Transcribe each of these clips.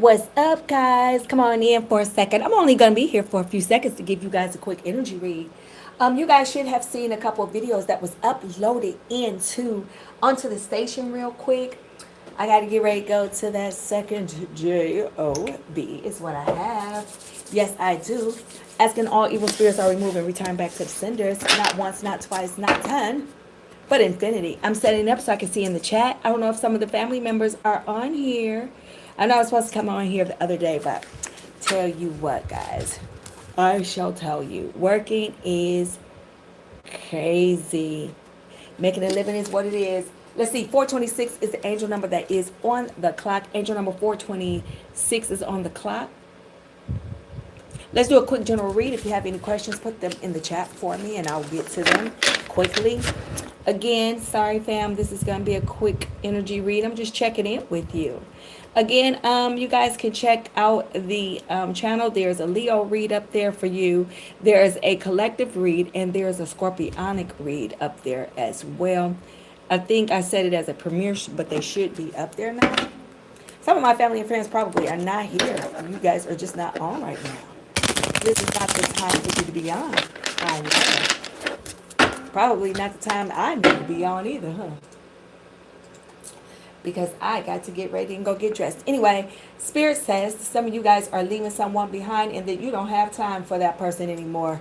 What's up, guys? Come on in for a second. I'm only going to be here for a few seconds to give you guys a quick energy read. You guys should have seen a couple of videos that was uploaded onto the station real quick. I got to get ready to go to that second job is what I have. Yes, I do. Asking all evil spirits are removed and return back to the senders. Not once, not twice, not 10, but infinity. I'm setting up so I can see in the chat. I don't know if some of the family members are on here. I know I was supposed to come on here the other day, but tell you what, guys. I shall tell you. Working is crazy. Making a living is what it is. Let's see, 426 is the angel number that is on the clock. Angel number 426 is on the clock. Let's do a quick general read. If you have any questions, put them in the chat for me and I'll get to them quickly. Again, sorry fam, this is going to be a quick energy read. I'm just checking in with you. Again, you guys can check out the channel. There's a Leo read up there for you. There's a collective read and there's a scorpionic read up there as well. I think I said it as a premiere, but they should be up there now. Some of my family and friends probably are not here. You guys are just not on right now. This is not the time for you to be on. I know. Probably not the time I need to be on either, huh? Because I got to get ready and go get dressed. Anyway, Spirit says some of you guys are leaving someone behind and that you don't have time for that person anymore.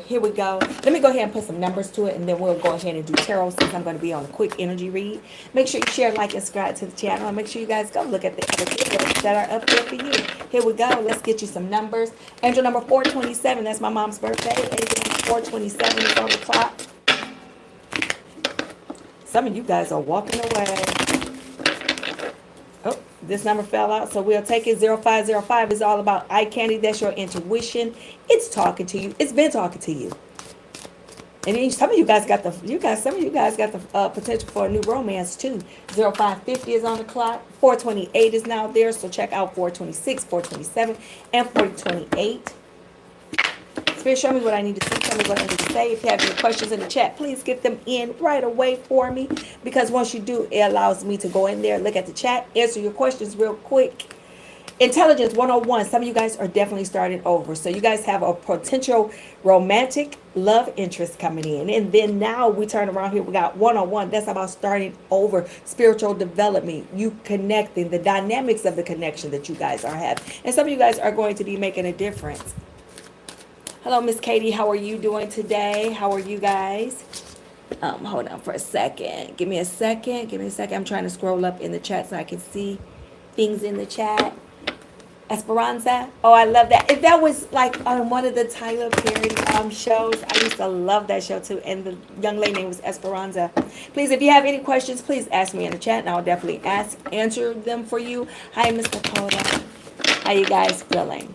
Here we go. Let me go ahead and put some numbers to it and then we'll go ahead and do tarot since I'm going to be on a quick energy read. Make sure you share, like, and subscribe to the channel. And make sure you guys go look at the other videos that are up there for you. Here we go. Let's get you some numbers. Angel number 427. That's my mom's birthday. Angel number 427 is on the clock. Some of you guys are walking away. Oh, this number fell out, so we'll take it. 0505 is all about eye candy. That's your intuition. It's talking to you. It's been talking to you. And then some of you guys got the potential for a new romance too. 0550 is on the clock. 428 is now there, so check out 426, 427, and 428. Spirit, show me what I need to see. Tell me what I need to say. If you have any questions in the chat, please get them in right away for me. Because once you do, it allows me to go in there, look at the chat, answer your questions real quick. Intelligence 101. Some of you guys are definitely starting over. So you guys have a potential romantic love interest coming in. And then now we turn around here. We got 101. That's about starting over. Spiritual development. You connecting. The dynamics of the connection that you guys are having. And some of you guys are going to be making a difference. Hello, Miss Katie. How are you doing today? How are you guys? Hold on for a second. Give me a second. I'm trying to scroll up in the chat so I can see things in the chat. Esperanza. Oh, I love that. If that was like on one of the Tyler Perry shows, I used to love that show too. And the young lady name was Esperanza. Please, if you have any questions, please ask me in the chat, and I'll definitely answer them for you. Hi, Mr. Coda. How you guys feeling?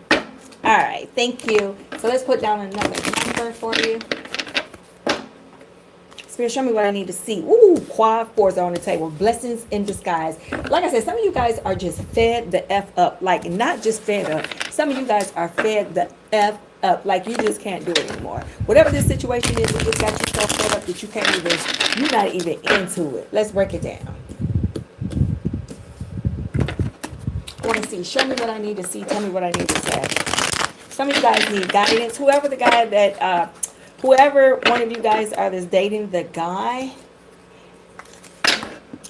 All right, thank you. So let's put down another number for you. Spirit, show me what I need to see. Ooh, quad fours are on the table. Blessings in disguise. Like I said, some of you guys are just fed the F up. Like, not just fed up. Some of you guys are fed the F up. Like, you just can't do it anymore. Whatever this situation is, it just got you so fed up that you can't even, you're not even into it. Let's break it down. I want to see. Show me what I need to see. Tell me what I need to say. Some of you guys need guidance. Whoever one of you guys are that's dating the guy,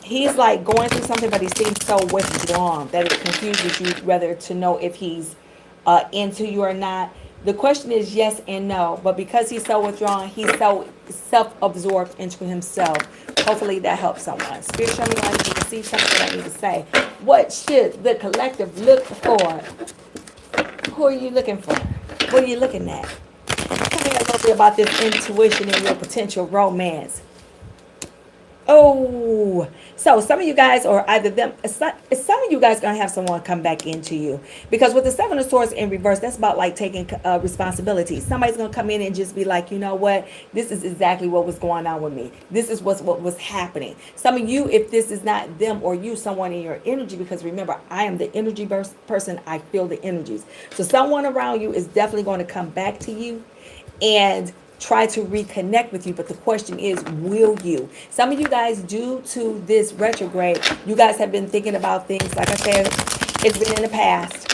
he's like going through something, but he seems so withdrawn that it confuses you whether to know if he's into you or not. The question is yes and no, but because he's so withdrawn, he's so self-absorbed into himself. Hopefully that helps someone. Spirit, show me what I need to see. Tell me what I need to say. What should the collective look for? Who are you looking for? What are you looking at? Tell me a little bit about this intuition and your potential romance. Oh, so some of you guys, or either them, some of you guys going to have someone come back into you. Because with the Seven of Swords in reverse, that's about like taking responsibility. Somebody's going to come in and just be like, you know what? This is exactly what was going on with me. This is what was happening. Some of you, if this is not them or you, someone in your energy, because remember, I am the energy person. I feel the energies. So someone around you is definitely going to come back to you. And try to reconnect with you. But the question is, will you? Some of you guys, due to this retrograde, you guys have been thinking about things, like I said, it's been in the past.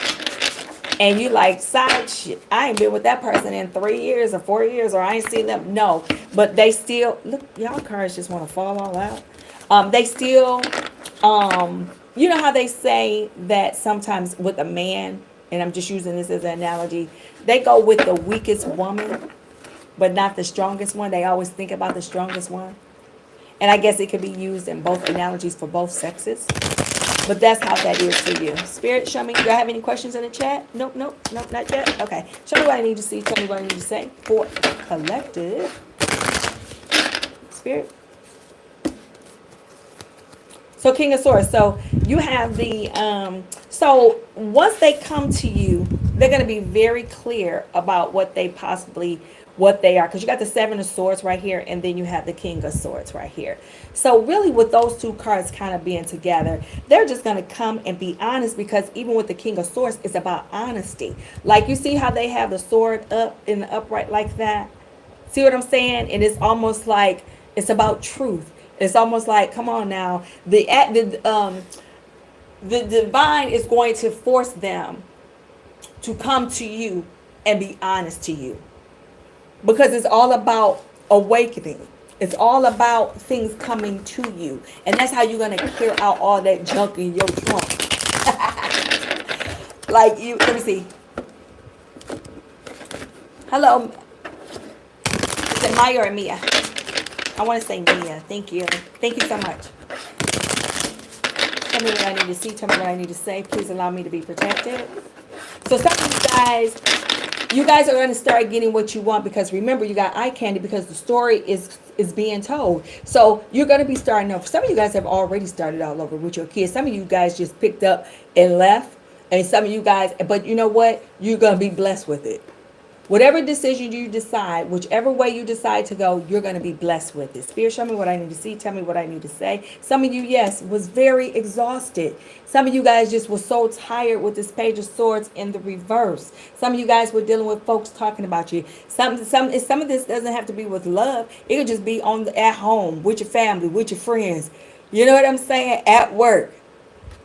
And you like, side shit, I ain't been with that person in 3 years or 4 years, or I ain't seen them. No, but they still, look, y'all cards just want to fall all out. They still, you know how they say that sometimes with a man, and I'm just using this as an analogy, they go with the weakest woman, but not the strongest one. They always think about the strongest one. And I guess it could be used in both analogies for both sexes. But that's how that is for you. Spirit, show me. Do I have any questions in the chat? Nope, not yet. Okay. Show me what I need to see. Tell me what I need to say for collective. Spirit. So King of Swords. So you have the, so once they come to you, they're going to be very clear about what they are. Because you got the Seven of Swords right here, and then you have the King of Swords right here. So really with those two cards kind of being together, they're just going to come and be honest, because even with the King of Swords, it's about honesty. Like you see how they have the sword up in the upright like that? See what I'm saying? And it's almost like it's about truth. It's almost like, come on now, the divine is going to force them to come to you and be honest to you. Because it's all about awakening. It's all about things coming to you. And that's how you're going to clear out all that junk in your trunk. Like you, let me see. Hello. Is it Maya or Mia? I want to say Mia. Thank you. Thank you so much. Tell me what I need to see. Tell me what I need to say. Please allow me to be protected. So some of you guys are going to start getting what you want, because remember, you got eye candy, because the story is being told. So you're going to be starting off. Some of you guys have already started all over with your kids. Some of you guys just picked up and left. And some of you guys, but you know what? You're going to be blessed with it. Whatever decision you decide, whichever way you decide to go, you're going to be blessed with it. Spirit, show me what I need to see. Tell me what I need to say. Some of you, yes, was very exhausted. Some of you guys just were so tired with this Page of Swords in the reverse. Some of you guys were dealing with folks talking about you. Some of this doesn't have to be with love. It could just be at home, with your family, with your friends. You know what I'm saying? At work.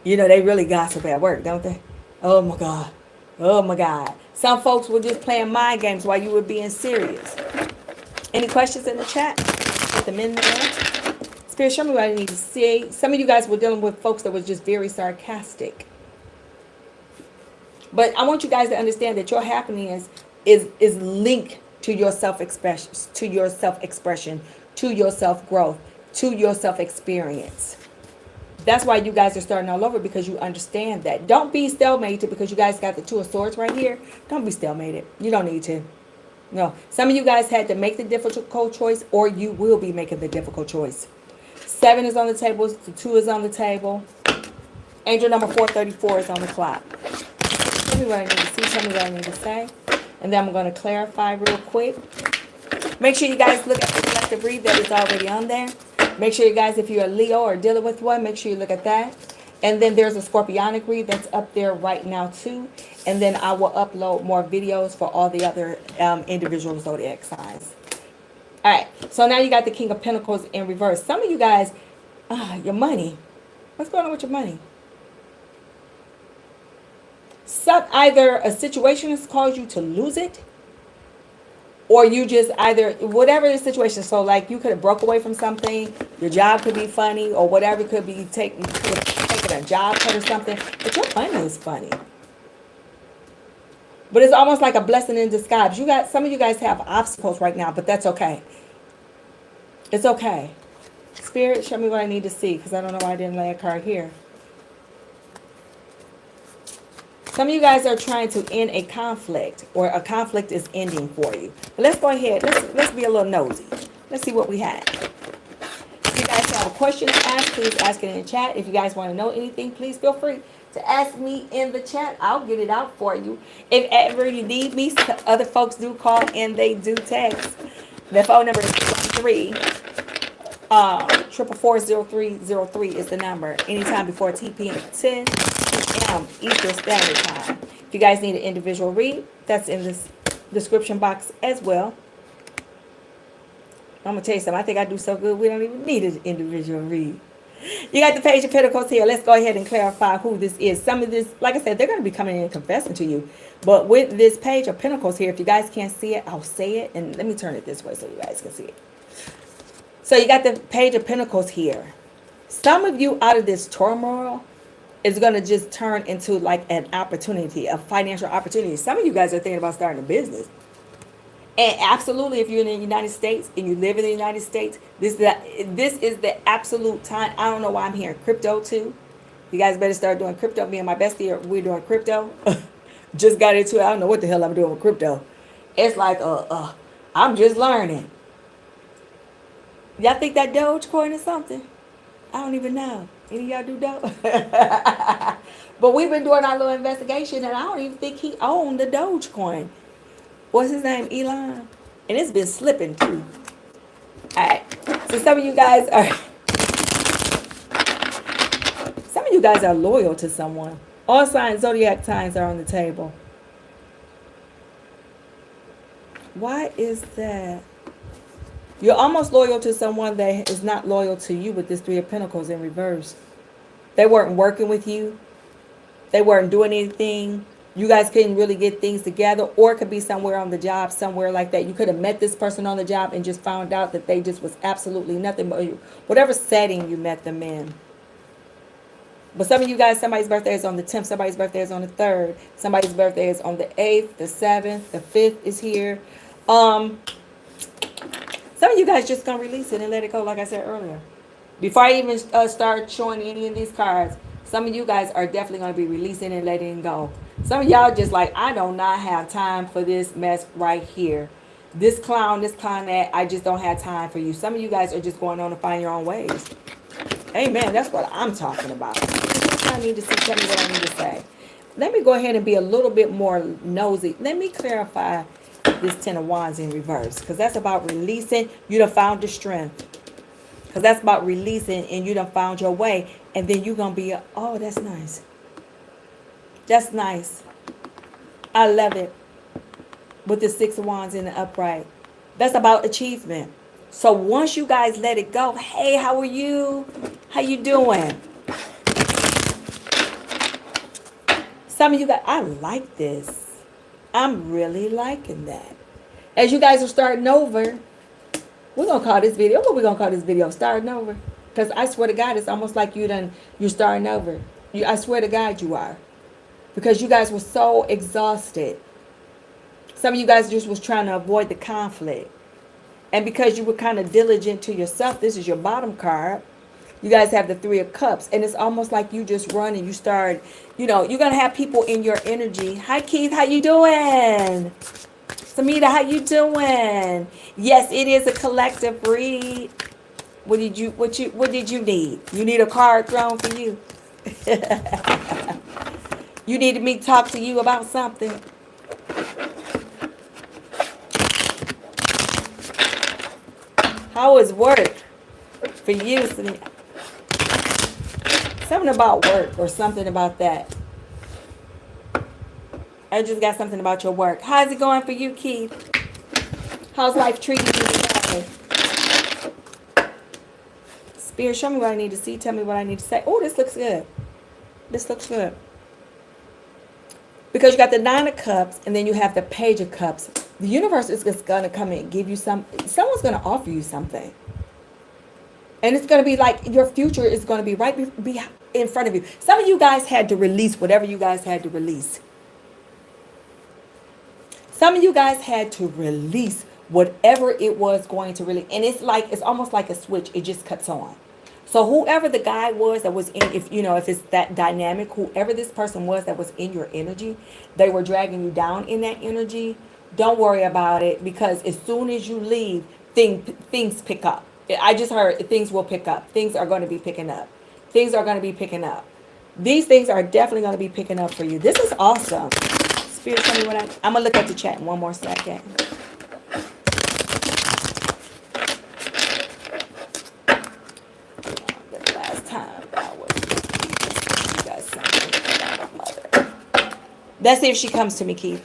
You know, they really gossip at work, don't they? Oh, my God. Oh, my God. Some folks were just playing mind games while you were being serious. Any questions in the chat? Put them in there. Spirit, show me what I need to see. Some of you guys were dealing with folks that was just very sarcastic. But I want you guys to understand that your happiness is linked to your self-expression, to your self-growth, to your self-experience. That's why you guys are starting all over, because you understand that. Don't be stalemated because you guys got the Two of Swords right here. Don't be stalemated. You don't need to. No. Some of you guys had to make the difficult choice, or you will be making the difficult choice. 7 is on the table. The 2 is on the table. Angel number 434 is on the clock. Tell me what I need to see. Tell me what I need to say. And then I'm going to clarify real quick. Make sure you guys look at the collective read that is already on there. Make sure you guys, if you're a Leo or dealing with one, make sure you look at that. And then there's a Scorpionic read that's up there right now too. And then I will upload more videos for all the other individual zodiac signs. All right. So now you got the King of Pentacles in reverse. Some of you guys, your money. What's going on with your money? Either a situation has caused you to lose it, or you just either, whatever the situation. So like you could have broke away from something. Your job could be funny, or whatever. Could be taking a job cut or something. But your money is funny. But it's almost like a blessing in disguise. Some of you guys have obstacles right now, but that's okay. It's okay. Spirit, show me what I need to see, because I don't know why I didn't lay a card here. Some of you guys are trying to end a conflict, or a conflict is ending for you. But let's go ahead. Let's be a little nosy. Let's see what we have. If you guys have a question to ask, please ask it in the chat. If you guys want to know anything, please feel free to ask me in the chat. I'll get it out for you. If ever you need me, other folks do call and they do text. The phone number is 443-443-0303 is the number. Anytime before 10 p.m. Eastern Standard Time. If you guys need an individual read, that's in this description box as well. I'm going to tell you something. I think I do so good, we don't even need an individual read. You got the Page of Pentacles here. Let's go ahead and clarify who this is. Some of this, like I said, they're going to be coming in and confessing to you. But with this Page of Pentacles here, if you guys can't see it, I'll say it. And let me turn it this way so you guys can see it. So you got the Page of Pentacles here. Some of you out of this turmoil is going to just turn into like an opportunity, a financial opportunity. Some of you guys are thinking about starting a business. And absolutely, if you're in the United States and you live in the United States, this is the absolute time. I don't know why I'm hearing crypto too. You guys better start doing crypto. Me and my bestie, we're doing crypto. Just got into it. I don't know what the hell I'm doing with crypto. It's like, I'm just learning. Y'all think that Dogecoin is something? I don't even know. Any of y'all do Doge? But we've been doing our little investigation, and I don't even think he owned the Dogecoin. What's his name? Elon. And it's been slipping too. Alright. So some of you guys are loyal to someone. All signs, zodiac signs are on the table. Why is that? You're almost loyal to someone that is not loyal to you with this Three of Pentacles in reverse. They weren't working with you. They weren't doing anything. You guys couldn't really get things together, or it could be somewhere on the job, somewhere like that. You could have met this person on the job and just found out that they just was absolutely nothing but whatever setting you met them in. But some of you guys, somebody's birthday is on the 10th, somebody's birthday is on the 3rd, somebody's birthday is on the 8th, the 7th, the 5th is here. Some of you guys just gonna release it and let it go, like I said earlier. Before I even start showing any of these cards, some of you guys are definitely gonna be releasing and letting it go. Some of y'all just like, I do not have time for this mess right here. This clown that, I just don't have time for you. Some of you guys are just going on to find your own ways. Amen. That's what I'm talking about. What I need to see, tell me what I need to say. Let me go ahead and be a little bit more nosy. Let me clarify this Ten of Wands in reverse. Because that's about releasing. You done found the strength. Because that's about releasing and you done found your way. And then you're going to be, oh, that's nice. That's nice. I love it. With the Six of Wands in the upright. That's about achievement. So once you guys let it go, hey, how are you? How you doing? Some of you guys, I like this. I'm really liking that. As you guys are starting over, we're going to call this video, what we're going to call this video? Starting over. Because I swear to God, it's almost like you're starting over. I swear to God you are. Because you guys were so exhausted. Some of you guys just was trying to avoid the conflict. And because you were kind of diligent to yourself, this is your bottom card. You guys have the Three of Cups. And it's almost like you just run and you start, you're going to have people in your energy. Hi, Keith. How you doing? Samita, how you doing? Yes, it is a collective read. What did you need? You need a card thrown for you? You needed me to talk to you about something? How is work for you? Something about work or something about that. I just got something about your work. How's it going for you, Keith? How's life treating you today? Spirit, show me what I need to see. Tell me what I need to say. Oh, this looks good. This looks good. Because you got the Nine of Cups and then you have the Page of Cups. The universe is just going to come in and give you someone's going to offer you something. And it's going to be like your future is going to be right in front of you. Some of you guys had to release whatever you guys had to release. Some of you guys had to release whatever it was going to release. And it's almost like a switch. It just cuts on. So whoever the guy was that was in, if it's that dynamic, whoever this person was that was in your energy, they were dragging you down in that energy. Don't worry about it, because as soon as you leave, things pick up. I just heard things will pick up. Things are going to be picking up. Things are going to be picking up. These things are definitely going to be picking up for you. This is awesome. Spirit, tell me what I'm going to look at the chat in one more second. The last time that was, you guys something about my mother. Let's see if she comes to me, Keith.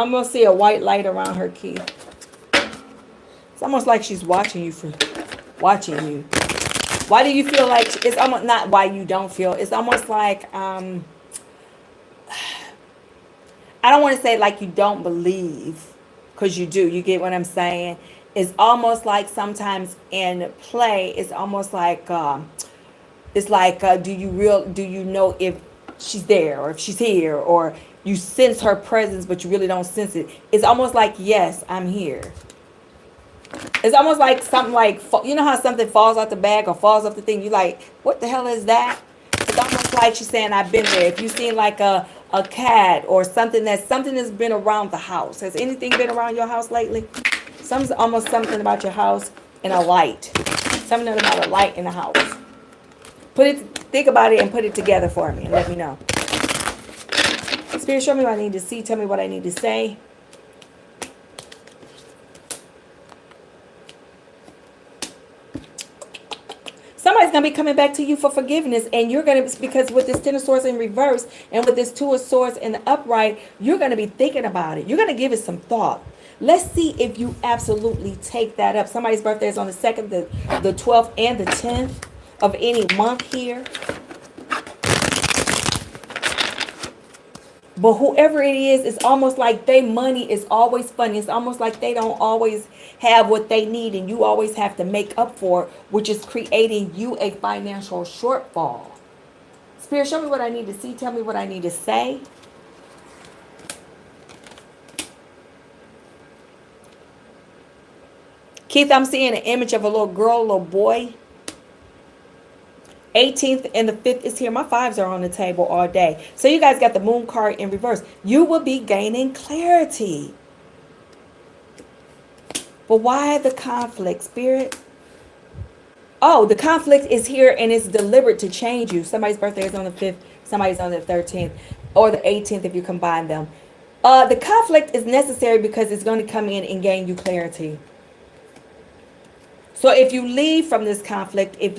I'm gonna see a white light around her, Keith. It's almost like she's watching you. Why do you feel like it's almost not why you don't feel? It's almost like I don't want to say like you don't believe, because you do. You get what I'm saying? It's almost like sometimes in play, it's almost like do you know if she's there or if she's here, or you sense her presence but you really don't sense it. It's almost like, yes, I'm here. It's almost like something like, you know how something falls out the bag or falls off the thing, you like, what the hell is that? It's almost like she's saying, I've been there. If you seen like a cat or something that's been around the house. Has anything been around your house lately? Almost something about your house and a light. Something about a light in the house. Think about it and put it together for me and let me know. Spirit, show me what I need to see. Tell me what I need to say. Somebody's going to be coming back to you for forgiveness, and you're going to, because with this Ten of Swords in reverse and with this Two of Swords in the upright, you're going to be thinking about it. You're going to give it some thought. Let's see if you absolutely take that up. Somebody's birthday is on the 2nd, the 12th, and the 10th of any month here. But whoever it is, it's almost like their money is always funny. It's almost like they don't always have what they need, and you always have to make up for it, which is creating you a financial shortfall. Spirit, show me what I need to see. Tell me what I need to say. Keith, I'm seeing an image of a little girl, a little boy. 18th and the 5th is here. My 5s are on the table all day. So you guys got the Moon card in reverse. You will be gaining clarity. But why the conflict, Spirit? Oh, the conflict is here and it's deliberate to change you. Somebody's birthday is on the 5th. Somebody's on the 13th. Or the 18th if you combine them. The conflict is necessary because it's going to come in and gain you clarity. So if you leave from this conflict, if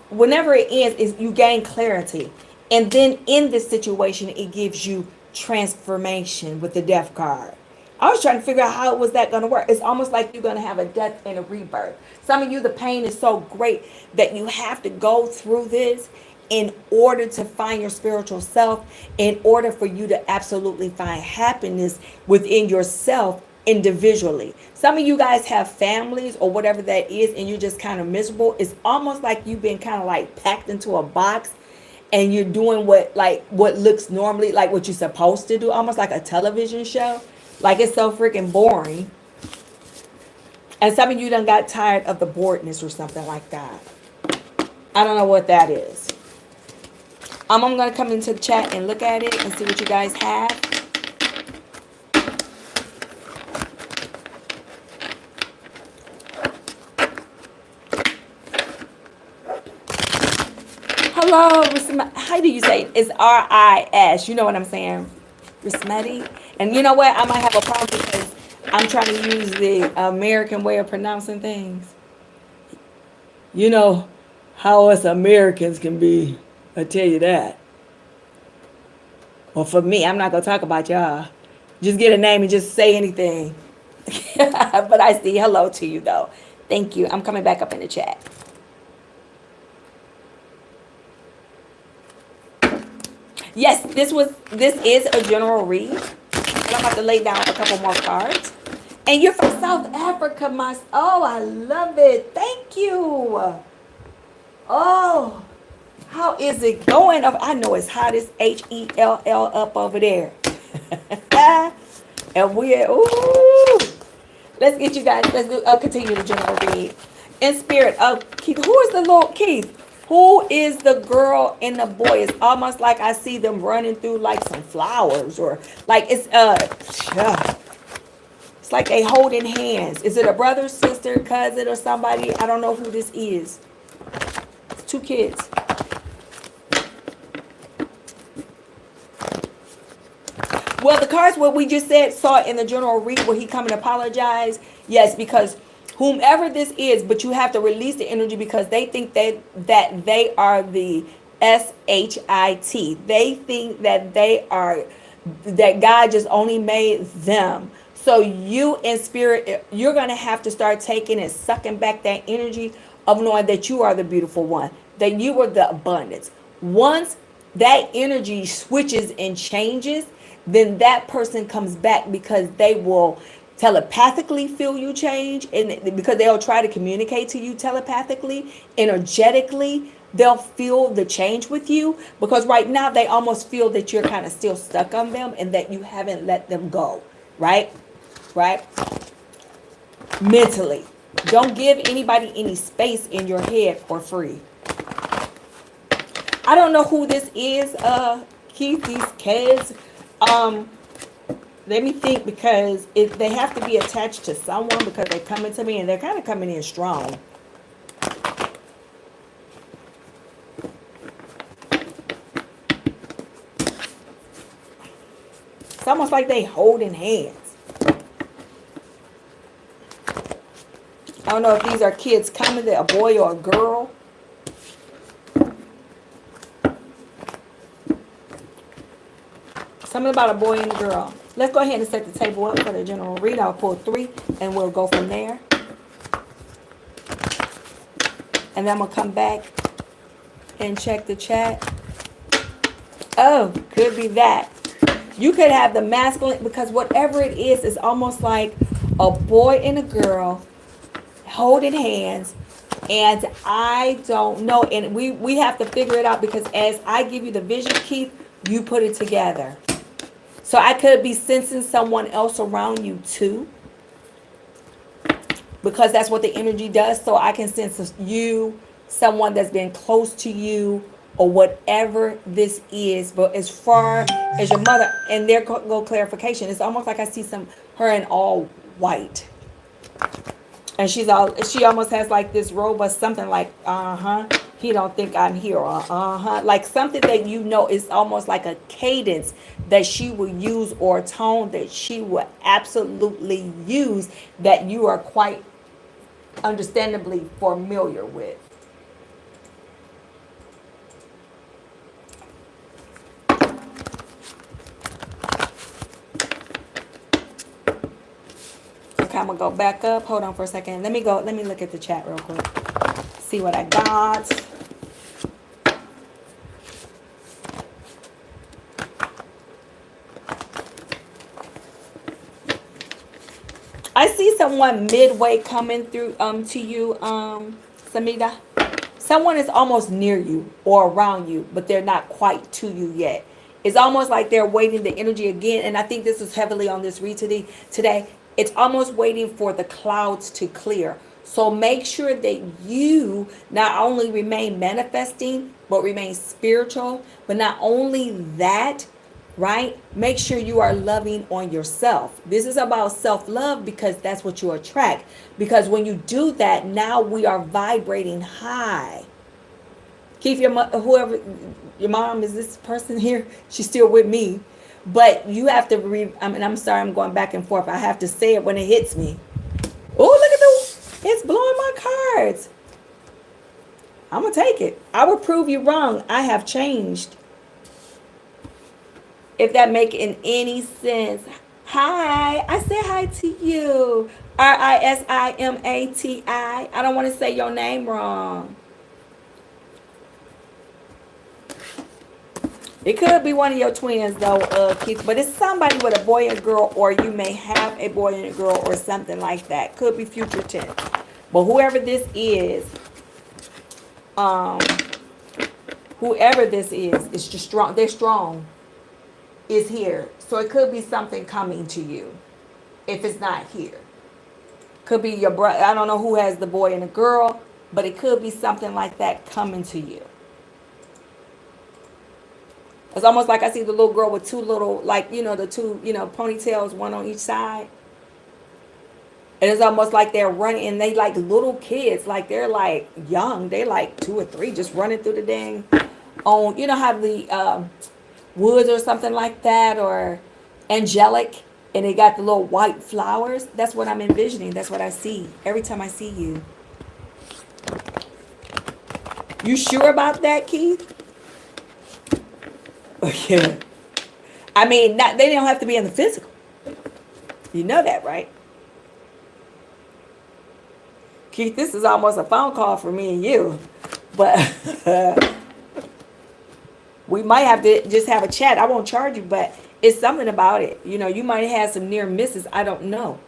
whenever it ends, you gain clarity. And then in this situation, it gives you transformation with the Death card. I was trying to figure out how was that going to work. It's almost like you're going to have a death and a rebirth. Some of you, the pain is so great that you have to go through this in order to find your spiritual self, in order for you to absolutely find happiness within yourself individually. Some of you guys have families or whatever that is, and you're just kind of miserable. It's almost like you've been kind of like packed into a box and you're doing what looks normally like what you're supposed to do, almost like a television show. Like it's so freaking boring. And some of you done got tired of the boredness or something like that. I don't know what that is. I'm going to come into the chat and look at it and see what you guys have. Hello, how do you say it? It's R-I-S. You know what I'm saying? Rismeti. And you know what? I might have a problem because I'm trying to use the American way of pronouncing things. You know how us Americans can be. I tell you that. Well, for me, I'm not going to talk about y'all. Just get a name and just say anything. But I see hello to you, though. Thank you. I'm coming back up in the chat. Yes, this is a general read. And I'm about to lay down a couple more cards. And you're from South Africa, oh, I love it. Thank you. Oh, how is it going? I know it's hot as HELL up over there. And let's get you guys, let's continue the general read. In spirit, Keith, who is the Lord Keith? Who is the girl and the boy? It's almost like I see them running through like some flowers, or like it's like they holding hands. Is it a brother, sister, cousin, or somebody? I don't know who this is. It's 2 kids. Well, the cards, what we just saw in the general read where he come and apologize. Yes, because whomever this is, but you have to release the energy because they think that they are the SHIT. They think that they are that God just only made them. So you in spirit, you're going to have to start taking and sucking back that energy of knowing that you are the beautiful one, that you are the abundance. Once that energy switches and changes, then that person comes back because they will telepathically feel you change, and because they'll try to communicate to you telepathically, energetically, they'll feel the change with you, because right now they almost feel that you're kind of still stuck on them and that you haven't let them go, right? Right? Mentally. Don't give anybody any space in your head for free. I don't know who this is, Keith, these kids. Let me think, because they have to be attached to someone, because they're coming to me and they're kind of coming in strong. It's almost like they holding hands. I don't know if these are kids coming, a boy or a girl. Something about a boy and a girl. Let's go ahead and set the table up for the general read. I'll pull 3 and we'll go from there. And then I'm going to come back and check the chat. Oh, could be that. You could have the masculine, because whatever it is almost like a boy and a girl holding hands. And I don't know. And we have to figure it out, because as I give you the vision, Keith, you put it together. So I could be sensing someone else around you too, because that's what the energy does. So I can sense you, someone that's been close to you, or whatever this is. But as far as your mother, and there go clarification, it's almost like I see her in all white. And she almost has like this robe or something like, he don't think I'm here, or like something that you know is almost like a cadence that she will use, or a tone that she will absolutely use, that you are quite understandably familiar with. Okay, I'm gonna go back up. Hold on for a second. Let me look at the chat real quick. See what I got. I see someone midway coming through to you, Samita. Someone is almost near you or around you, but they're not quite to you yet. It's almost like they're waiting the energy again, and I think this is heavily on this read today. It's almost waiting for the clouds to clear. So make sure that you not only remain manifesting, but remain spiritual. But not only that, right? Make sure you are loving on yourself. This is about self-love, because that's what you attract. Because when you do that, now we are vibrating high. Keep whoever your mom is, this person here, she's still with me. But you have to I'm sorry, I'm going back and forth. I have to say it when it hits me. Oh, look at it's blowing my cards. I'm going to take it. I will prove you wrong. I have changed. If that making any sense. Hi, I said hi to you. Risimati. I don't want to say your name wrong. It could be one of your twins though, Keith, but it's somebody with a boy and girl, or you may have a boy and a girl or something like that. Could be future tense. But whoever this is just strong. They're strong. Is here. So it could be something coming to you if it's not here. Could be your brother. I don't know who has the boy and the girl, but it could be something like that coming to you. It's almost like I see the little girl with two little, like, the two, ponytails, one on each side. And it's almost like they're running, and they like little kids, like they're like young. They're like 2 or 3 just running through the dang on, how the woods or something like that, or angelic, and they got the little white flowers. That's what I'm envisioning. That's what I see every time I see you. You sure about that, Keith? Yeah. I mean, not they don't have to be in the physical. You know that, right? Keith, this is almost a phone call for me and you. But we might have to just have a chat. I won't charge you, but it's something about it. You know, you might have some near misses. I don't know.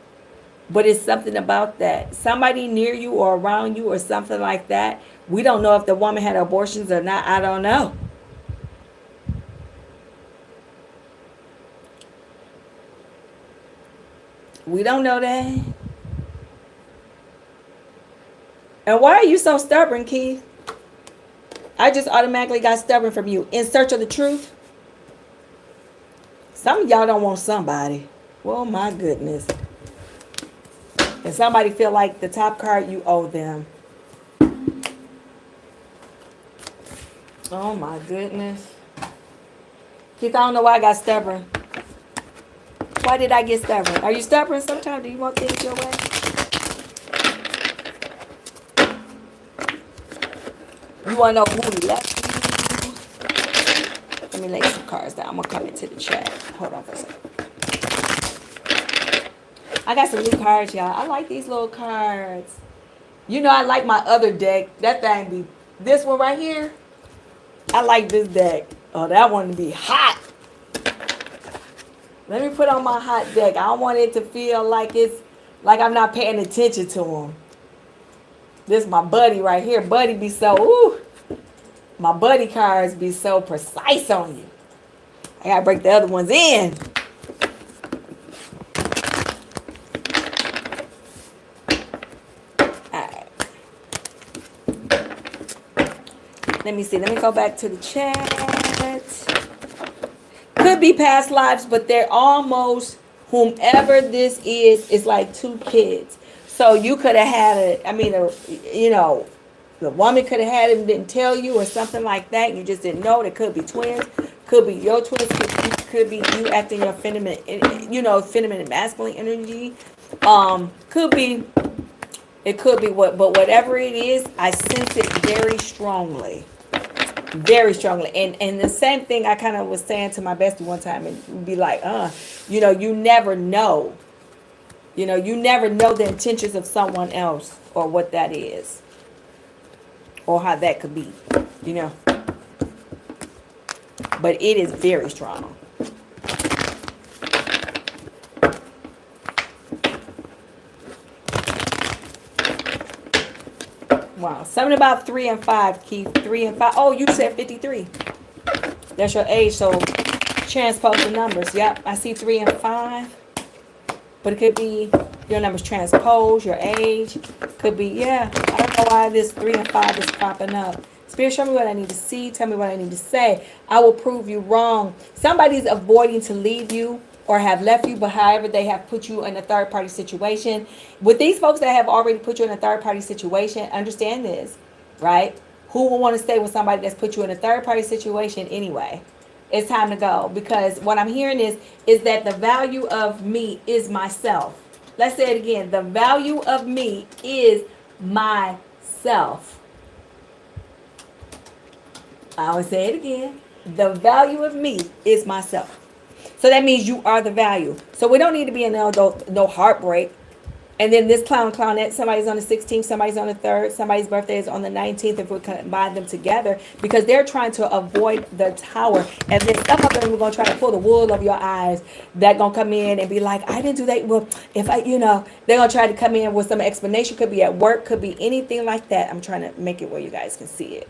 But it's something about that. Somebody near you or around you or something like that. We don't know if the woman had abortions or not. I don't know. We don't know that. And why are you so stubborn, Keith? I just automatically got stubborn from you. In search of the truth? Some of y'all don't want somebody. Oh my goodness. And somebody feel like the top card you owe them. Oh my goodness. Keith, I don't know why I got stubborn. Why did I get stubborn? Are you stubborn sometimes? Do you want things your way? You want to know who left you? Let me lay some cards down. I'm going to come into the chat. Hold on for a second. I got some new cards, y'all. I like these little cards. You know, I like my other deck. That thing be, this one right here. I like this deck. Oh, that one to be hot. Let me put on my hot deck. I don't want it to feel like it's, like I'm not paying attention to him. This is my buddy right here. Buddy be so, ooh. My buddy cards be so precise on you. I gotta break the other ones in. Alright. Let me see. Let me go back to the chat. Could be past lives, but they're almost, whomever this is like two kids. So you could have had a, I mean, you know, the woman could have had him, didn't tell you or something like that. You just didn't know. They could be twins. Could be your twins. Could be you acting your feminine, you know, feminine and masculine energy. Could be, it could be what, but whatever it is, I sense it very strongly. Very strongly. And the same thing I kind of was saying to my bestie one time, and be like, you know, you never know. You know, you never know the intentions of someone else or what that is. Or how that could be, you know. But it is very strong. Wow. Something about 3 and 5, Keith. 3 and 5. Oh, you said 53. That's your age, so transpose the numbers. Yep, I see 3 and 5. But it could be your numbers transpose, your age. Could be, yeah. I don't know why this 3 and 5 is popping up. Spirit, show me what I need to see. Tell me what I need to say. I will prove you wrong. Somebody's avoiding to leave you or have left you, but however they have put you in a third-party situation. With these folks that have already put you in a third-party situation, understand this, right? Who will want to stay with somebody that's put you in a third-party situation anyway? It's time to go, because what I'm hearing is that the value of me is myself. Let's say it again. The value of me is myself. I will say it again. The value of me is myself. So that means you are the value. So we don't need to be in no heartbreak. And then this clownette, somebody's on the 16th, somebody's on the 3rd, somebody's birthday is on the 19th, if we combine them together, because they're trying to avoid the tower. And then some of them are going to try to pull the wool over your eyes. They're going to come in and be like, I didn't do that. Well, if I, you know, they're going to try to come in with some explanation. Could be at work, could be anything like that. I'm trying to make it where you guys can see it.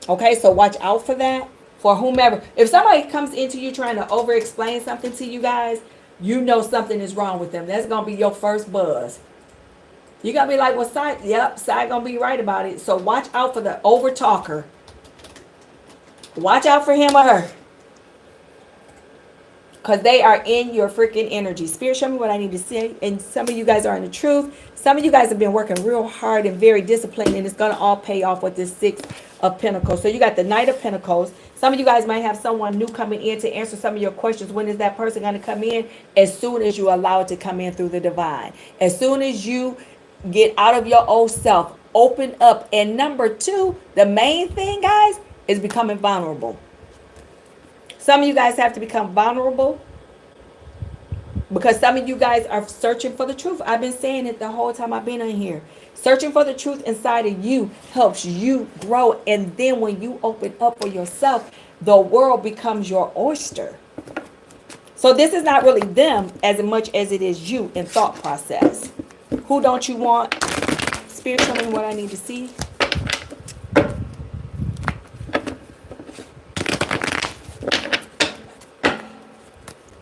Okay, so watch out for that. For whomever. If somebody comes into you trying to over-explain something to you guys, you know something is wrong with them. That's going to be your first buzz. You're going to be like, well, Sai, yep, Sai going to be right about it. So watch out for the over-talker. Watch out for him or her. Because they are in your freaking energy. Spirit, show me what I need to see. And some of you guys are in the truth. Some of you guys have been working real hard and very disciplined. And it's going to all pay off with this 6 of Pentacles. So you got the Knight of Pentacles. Some of you guys might have someone new coming in to answer some of your questions. When is that person going to come in? As soon as you allow it to come in through the divine. As soon as you get out of your old self, open up. And number 2, the main thing, guys, is becoming vulnerable. Some of you guys have to become vulnerable because some of you guys are searching for the truth. I've been saying it the whole time I've been on here. Searching for the truth inside of you helps you grow. And then when you open up for yourself, the world becomes your oyster. So this is not really them as much as it is you in thought process. Who don't you want? Spirit, tell me what I need to see.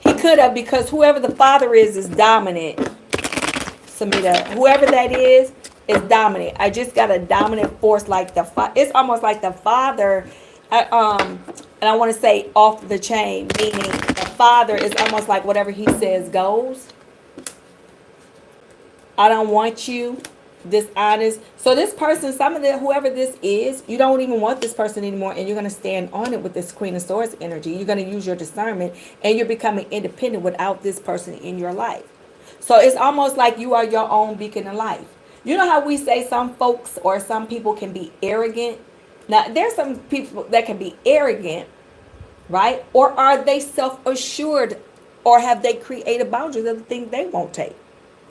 He could have, because whoever the father is dominant. Samita, whoever that is dominant. I just got a dominant force like the it's almost like the father, and I want to say off the chain, meaning the father is almost like whatever he says goes. I don't want you dishonest. So this person, whoever this is, you don't even want this person anymore, and you're going to stand on it with this Queen of Swords energy. You're going to use your discernment, and you're becoming independent without this person in your life. So it's almost like you are your own beacon of light. You know how we say some folks or some people can be arrogant? Now, there's some people that can be arrogant, right? Or are they self-assured, or have they created boundaries of the things they won't take?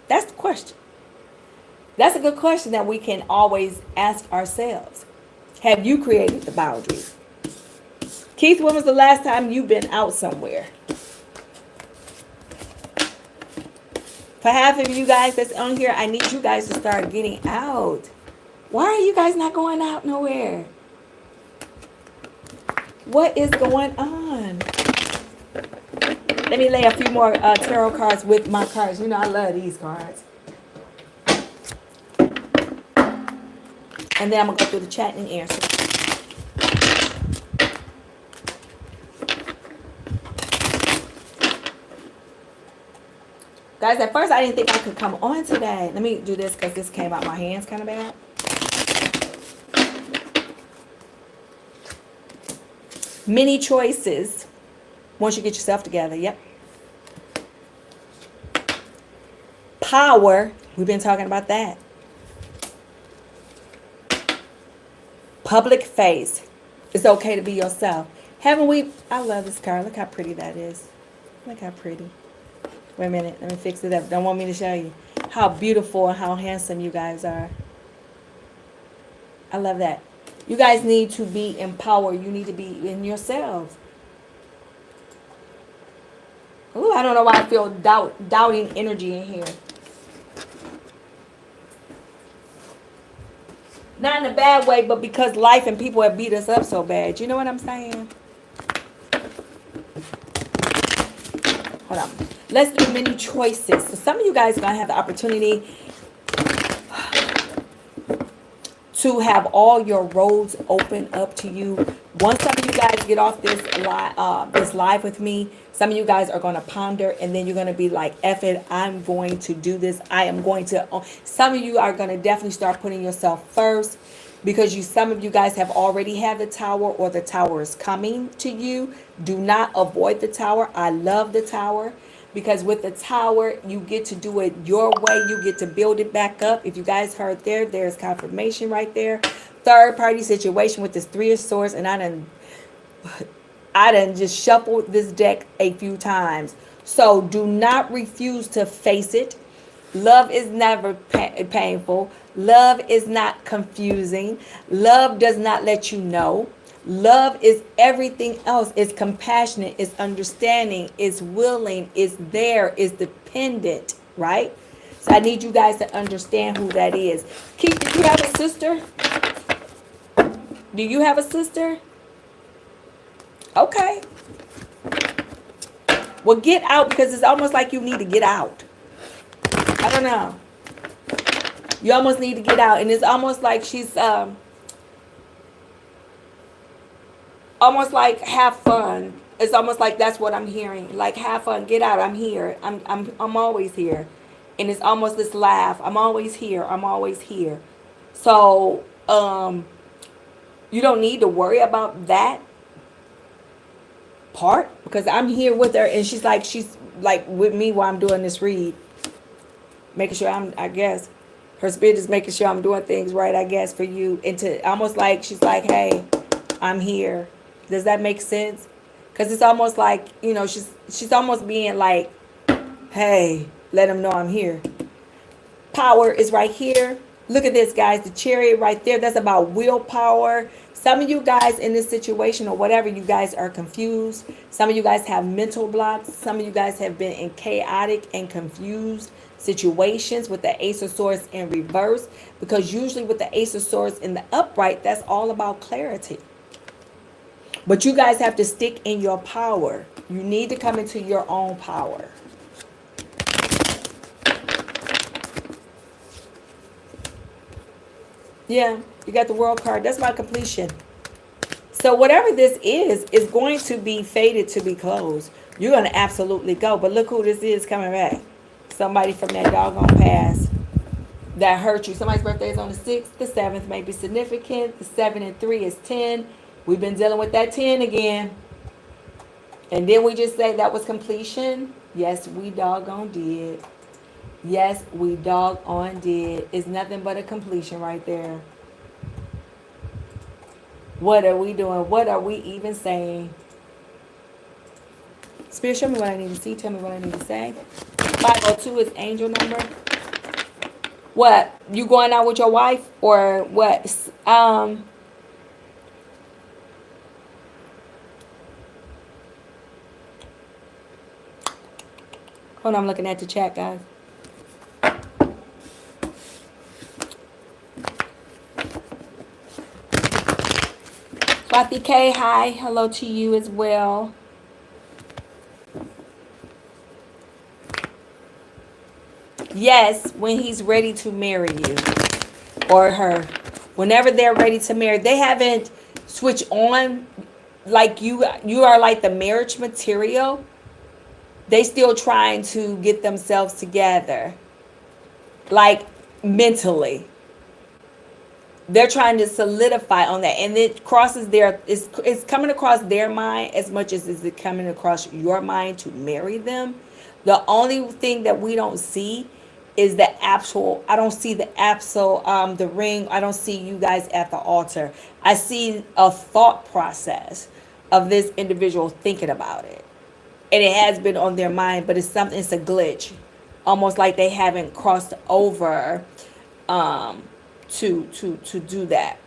That's the question. That's a good question that we can always ask ourselves. Have you created the boundaries? Keith, when was the last time you've been out somewhere? For half of you guys that's on here, I need you guys to start getting out. Why are you guys not going out nowhere? What is going on? Let me lay a few more tarot cards with my cards. You know I love these cards. And then I'm going to go through the chat and answer. Guys, at first I didn't think I could come on today. Let me do this because this came out my hands kind of bad. Many choices once you get yourself together. Yep. Power. We've been talking about that. Public face. It's okay to be yourself. Haven't we? I love this card. Look how pretty that is. Look how pretty. Wait a minute. Let me fix it up. Don't want me to show you how beautiful and how handsome you guys are. I love that. You guys need to be empowered. You need to be in yourselves. Ooh, I don't know why I feel doubting energy in here. Not in a bad way, but because life and people have beat us up so bad. You know what I'm saying? Hold on. Let's do many choices. So some of you guys are going to have the opportunity to have all your roads open up to you. Once some of you guys get off this live with me, some of you guys are going to ponder, and then you're going to be like, F it, I'm going to do this. I am going to. Some of you are going to definitely start putting yourself first, because some of you guys have already had the tower, or the tower is coming to you. Do not avoid the tower. I love the tower, because with the tower, you get to do it your way. You get to build it back up. If you guys heard there's confirmation right there. Third party situation with this Three of Swords, and I done just shuffled this deck a few times. So do not refuse to face it. Love is never painful. Love is not confusing. Love does not let you know. Love is everything else. It's compassionate. It's understanding. It's willing. It's there. It's dependent, right? So I need you guys to understand who that is. Keith, do you have a sister? Do you have a sister? Okay. Well, get out, because it's almost like you need to get out. I don't know. You almost need to get out. And it's almost like she's almost like have fun. It's almost like that's what I'm hearing. Like, have fun, get out. I'm here. I'm always here. And it's almost this laugh. I'm always here. I'm always here. So you don't need to worry about that part, because I'm here with her, and she's like with me while I'm doing this read, making sure I guess her spirit is making sure I'm doing things right, I guess, for you. And to almost like she's like, hey, I'm here. Does that make sense? Because it's almost like, she's almost being like, hey, let them know I'm here. Power is right here. Look at this, guys. The chariot right there. That's about willpower. Some of you guys in this situation or whatever, you guys are confused. Some of you guys have mental blocks. Some of you guys have been in chaotic and confused situations with the Ace of Swords in reverse. Because usually with the Ace of Swords in the upright, that's all about clarity. But you guys have to stick in your power. You need to come into your own power. Yeah, you got the World card. That's my completion. So whatever this is going to be fated to be closed. You're going to absolutely go. But look who this is coming back. Somebody from that doggone past that hurt you. Somebody's birthday is on the 6th. The 7th may be significant. The 7 and 3 is 10. We've been dealing with that 10 again. And then we just say that was completion. Yes, we doggone did. Yes, we doggone did. It's nothing but a completion right there. What are we doing? What are we even saying? Spirit, show me what I need to see. Tell me what I need to say. 502 is angel number. What? You going out with your wife or what? Hold on, I'm looking at the chat, guys. Swati K, hi. Hello to you as well. Yes, when he's ready to marry you or her. Whenever they're ready to marry, they haven't switched on like you are like the marriage material. They still trying to get themselves together. Like mentally. They're trying to solidify on that. And it crosses it's coming across their mind as much as is it coming across your mind to marry them. The only thing that we don't see is the actual, I don't see the the ring. I don't see you guys at the altar. I see a thought process of this individual thinking about it. And it has been on their mind, but it's a glitch. Almost like they haven't crossed over to do that.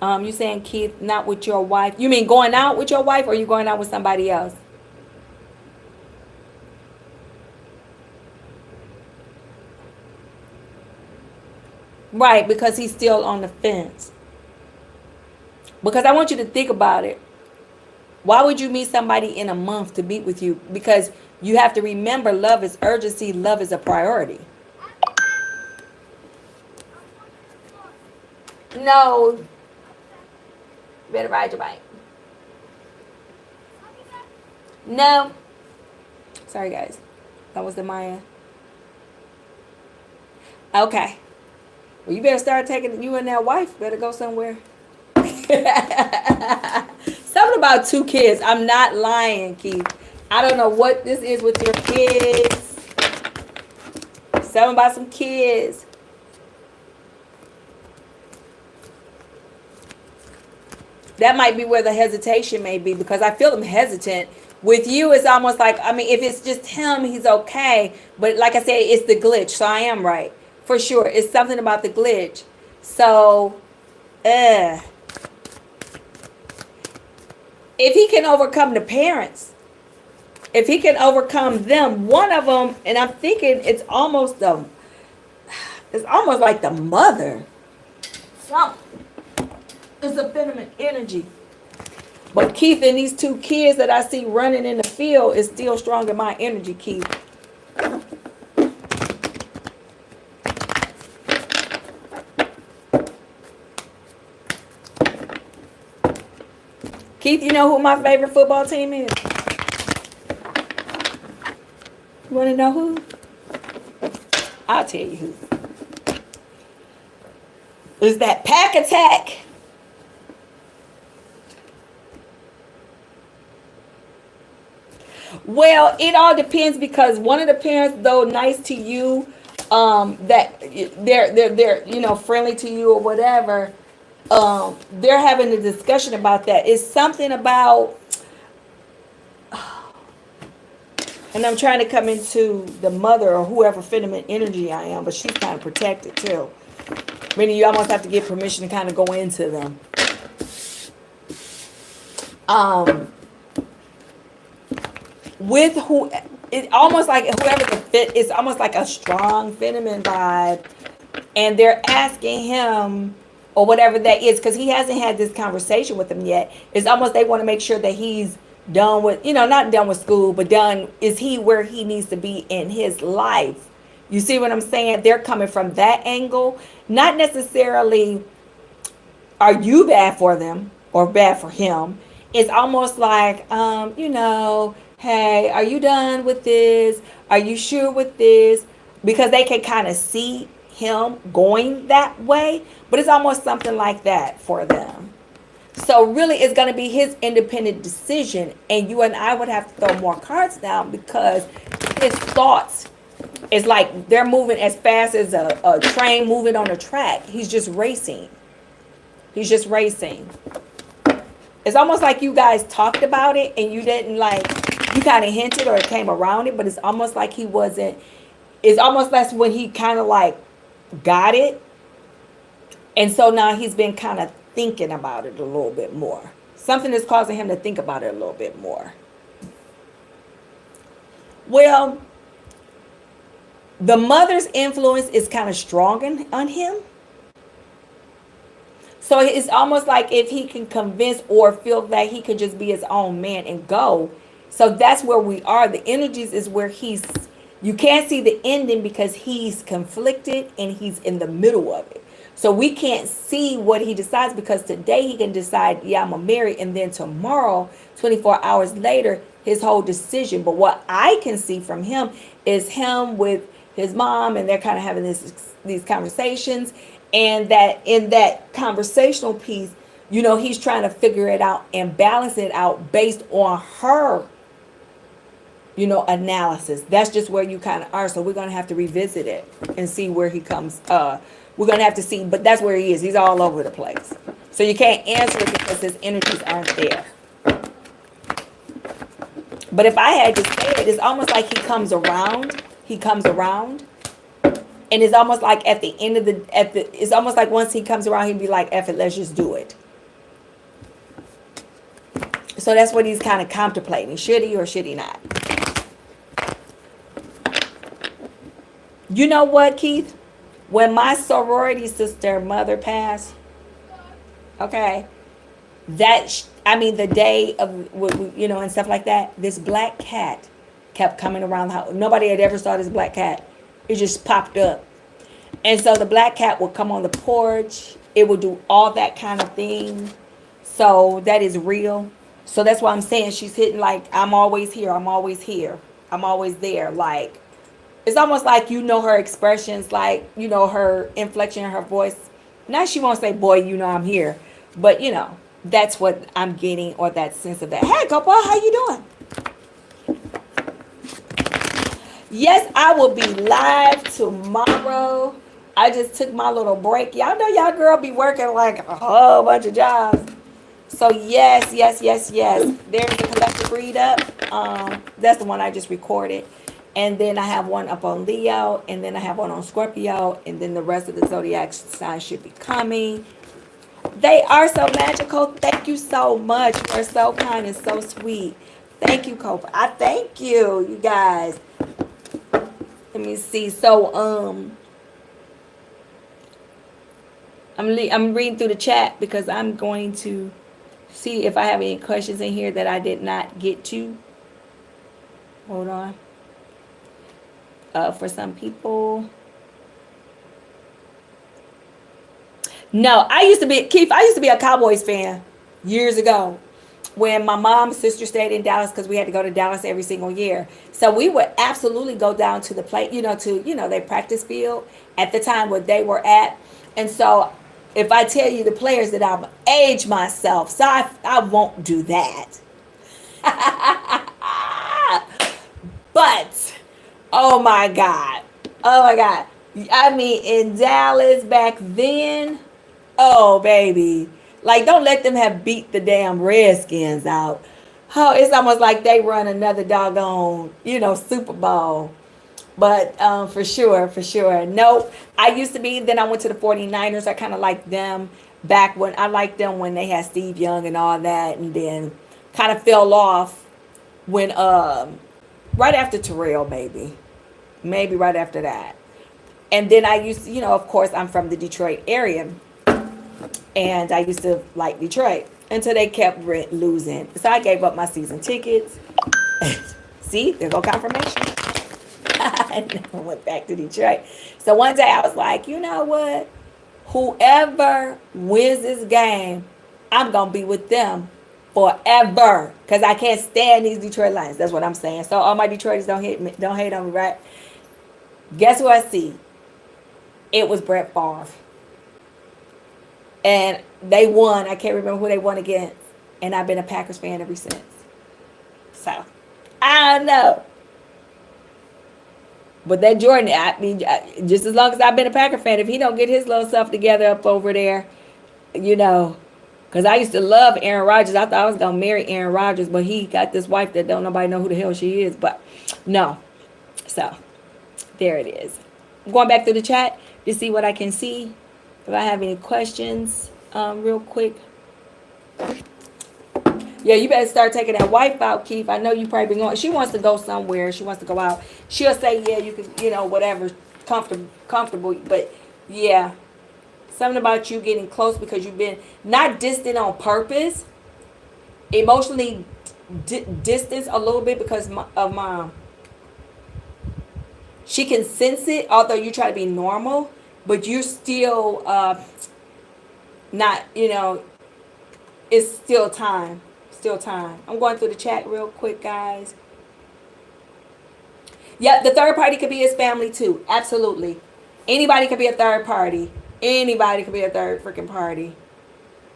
You saying, Keith, not with your wife? You mean going out with your wife, or you going out with somebody else? Right, because he's still on the fence. Because I want you to think about it. Why would you meet somebody in a month to meet with you? Because you have to remember, love is urgency. Love is a priority. No. Better ride your bike. No. Sorry, guys. That was the Maya. Okay. Well, you better start taking, you and that wife better go somewhere. Something about 2 kids. I'm not lying, Keith. I don't know what this is with your kids. Something about some kids. That might be where the hesitation may be, because I feel them hesitant. With you, it's almost like, I mean, if it's just him, he's okay. But like I said, it's the glitch. So I am right. For sure. It's something about the glitch. So, if he can overcome the parents, if he can overcome them, one of them, and I'm thinking it's almost like the mother. It's a feminine energy. But Keith and these 2 kids that I see running in the field is still strong in my energy, Keith. Keith, you know who my favorite football team is? You want to know who? I'll tell you who. It's that Pack Attack. Well, it all depends, because one of the parents, though nice to you, that they're friendly to you or whatever, they're having a discussion about that. It's something about, and I'm trying to come into the mother or whoever feminine energy I am, but she's kind of protected too. Meaning you almost have to get permission to kind of go into them. With who, it almost like whoever the fit, it's almost like a strong feminine vibe, and they're asking him or whatever that is, because he hasn't had this conversation with them yet. It's almost they want to make sure that he's done with, not done with school, but done, is he where he needs to be in his life? You see what I'm saying? They're coming from that angle, not necessarily are you bad for them or bad for him. It's almost like, hey, are you done with this? Are you sure with this? Because they can kind of see him going that way, but it's almost something like that for them. So really it's going to be his independent decision, and you and I would have to throw more cards down, because his thoughts is like they're moving as fast as a train moving on a track. He's just racing. It's almost like you guys talked about it and you didn't, like, you kind of hinted or it came around it, but it's almost like he wasn't, it's almost like when he kind of like got it. And so now he's been kind of thinking about it a little bit more. Something is causing him to think about it a little bit more. Well, the mother's influence is kind of strong on him. So it's almost like if he can convince or feel that he could just be his own man and go. So that's where we are. The energies is where you can't see the ending because he's conflicted and he's in the middle of it. So we can't see what he decides, because today he can decide, yeah, I'm going to marry. And then tomorrow, 24 hours later, his whole decision. But what I can see from him is him with his mom, and they're kind of having these conversations. And that in that conversational piece, he's trying to figure it out and balance it out based on her, analysis. That's just where you kind of are. So we're going to have to revisit it and see where he comes. We're going to have to see, but that's where he is. He's all over the place. So you can't answer it because his energies aren't there. But if I had to say it, it's almost like he comes around. And it's almost like at the end of it's almost like once he comes around, he'd be like, F it, let's just do it. So that's what he's kind of contemplating. Should he or should he not? You know what, Keith? When my sorority sister mother passed, okay, the day of, and stuff like that, this black cat kept coming around the house. Nobody had ever saw this black cat. It just popped up. And so the black cat would come on the porch. It would do all that kind of thing. So that is real. So that's why I'm saying she's hitting like, I'm always here. I'm always here. I'm always there. Like, it's almost like, her expressions, like, her inflection in her voice. Now she won't say, boy, I'm here. But, that's what I'm getting, or that sense of that. Hey, Coppa, how you doing? Yes, I will be live tomorrow. I just took my little break. Y'all know y'all girl be working like a whole bunch of jobs. So yes. There's a collective read up. That's the one I just recorded. And then I have one up on Leo. And then I have one on Scorpio. And then the rest of the zodiac signs should be coming. They are so magical. Thank you so much. You're so kind and so sweet. Thank you, Coppa. I thank you, you guys. Let me see. So, I'm reading through the chat because I'm going to see if I have any questions in here that I did not get to. Hold on. For some people. No, Keith, I used to be a Cowboys fan years ago, when my mom's sister stayed in Dallas, because we had to go to Dallas every single year. So we would absolutely go down to the play, their practice field at the time where they were at. And so if I tell you the players that I've aged myself, so I won't do that. But, oh my God. I mean, in Dallas back then, oh baby, like don't let them have beat the damn Redskins out. Oh, it's almost like they run another doggone, Super Bowl. But for sure, for sure. Nope. I used to be, then I went to the 49ers. I kind of liked them back when I liked them when they had Steve Young and all that. And then kind of fell off when, right after Terrell, maybe. Maybe right after that. And then I used to, of course, I'm from the Detroit area. And I used to like Detroit until they kept losing. So I gave up my season tickets. See, there go confirmation. I never went back to Detroit. So one day I was like, you know what? Whoever wins this game, I'm gonna be with them forever. Cause I can't stand these Detroit Lions. That's what I'm saying. So all my Detroiters don't hate on me, right? Guess who I see? It was Brett Favre. And they won. I can't remember who they won against. And I've been a Packers fan ever since. So I don't know. But that Jordan, I mean, just as long as I've been a Packer fan, if he don't get his little stuff together up over there, because I used to love Aaron Rodgers. I thought I was going to marry Aaron Rodgers, but he got this wife that don't nobody know who the hell she is. But no. So there it is. I'm going back to the chat to see what I can see. If I have any questions, real quick. Yeah, you better start taking that wife out, Keith. I know you probably been going. She wants to go somewhere. She wants to go out. She'll say, yeah, you can, whatever, comfortable. But yeah, something about you getting close because you've been not distant on purpose, emotionally distance a little bit because of mom. She can sense it, although you try to be normal, but you're still not, it's still time. Still time. I'm going through the chat real quick, guys. Yep, the third party could be his family too. Absolutely. Anybody could be a third party. Anybody could be a third freaking party.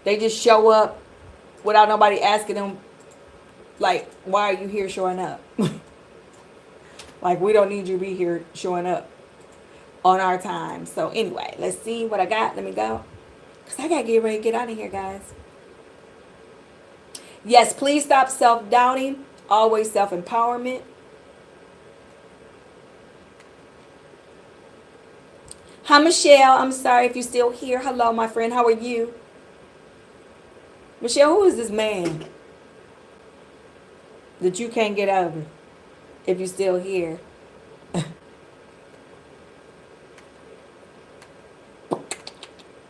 They just show up without nobody asking them, like, why are you here showing up? Like, we don't need you to be here showing up on our time. So anyway, let's see what I got. Let me go. Because I got to get ready to get out of here, guys. Yes, please stop self-doubting. Always self-empowerment. Hi, Michelle. I'm sorry if you're still here. Hello, my friend. How are you? Michelle, who is this man that you can't get over if you're still here? Let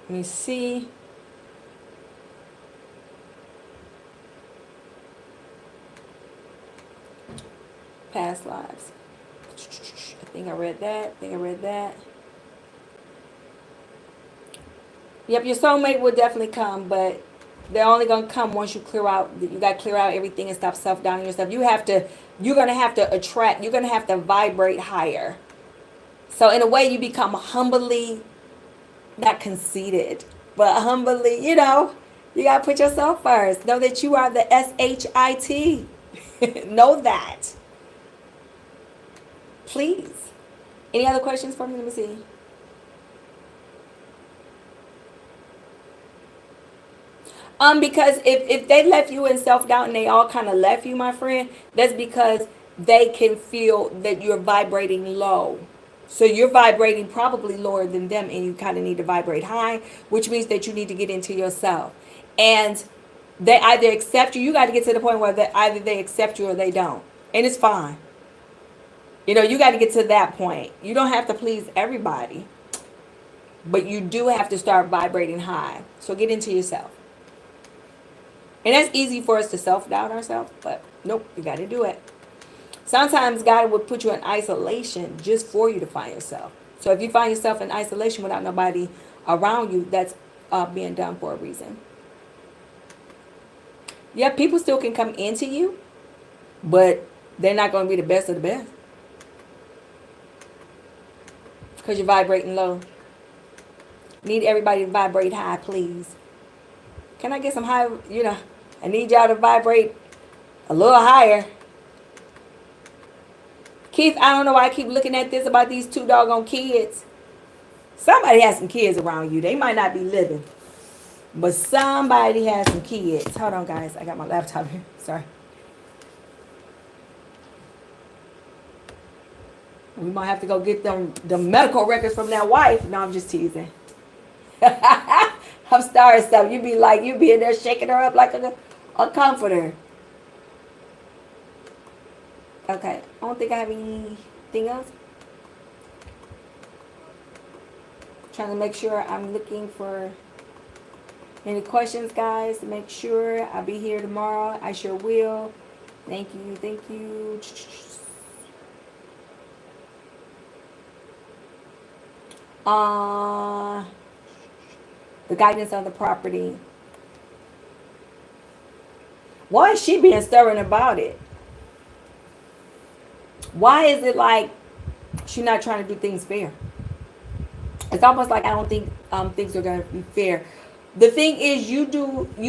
me see. Past lives. I think I read that. Yep, your soulmate will definitely come, but they're only going to come once you clear out. You got to clear out everything and stop self-doubting yourself. You're going to have to attract. You're going to have to vibrate higher. So in a way, you become humbly, not conceited, but humbly, you got to put yourself first. Know that you are the SHIT. Know that. Please. Any other questions for me? Let me see. Because if they left you in self-doubt and they all kind of left you, my friend, that's because they can feel that you're vibrating low. So you're vibrating probably lower than them, and you kind of need to vibrate high, which means that you need to get into yourself. And they either accept you. You got to get to the point where either they accept you or they don't. And it's fine. You got to get to that point. You don't have to please everybody. But you do have to start vibrating high. So get into yourself. And that's easy for us to self-doubt ourselves. But nope, you got to do it. Sometimes God will put you in isolation just for you to find yourself. So if you find yourself in isolation without nobody around you, that's being done for a reason. Yeah, people still can come into you, but they're not going to be the best of the best. Because you're vibrating low. Need everybody to vibrate high, please. Can I get some high, I need y'all to vibrate a little higher. Keith, I don't know why I keep looking at this about these two doggone kids. Somebody has some kids around you. They might not be living, but somebody has some kids. Hold on, guys. I got my laptop here. Sorry. We might have to go get them the medical records from that wife. No, I'm just teasing. I'm starting stuff. You be in there shaking her up like a comforter. Okay. I don't think I have anything else. Trying to make sure I'm looking for any questions, guys. To make sure I'll be here tomorrow. I sure will. Thank you. Thank you. The guidance on the property. Why is she being stubborn about it? Why is it like she's not trying to do things fair? It's almost like I don't think things are going to be fair. The thing is, you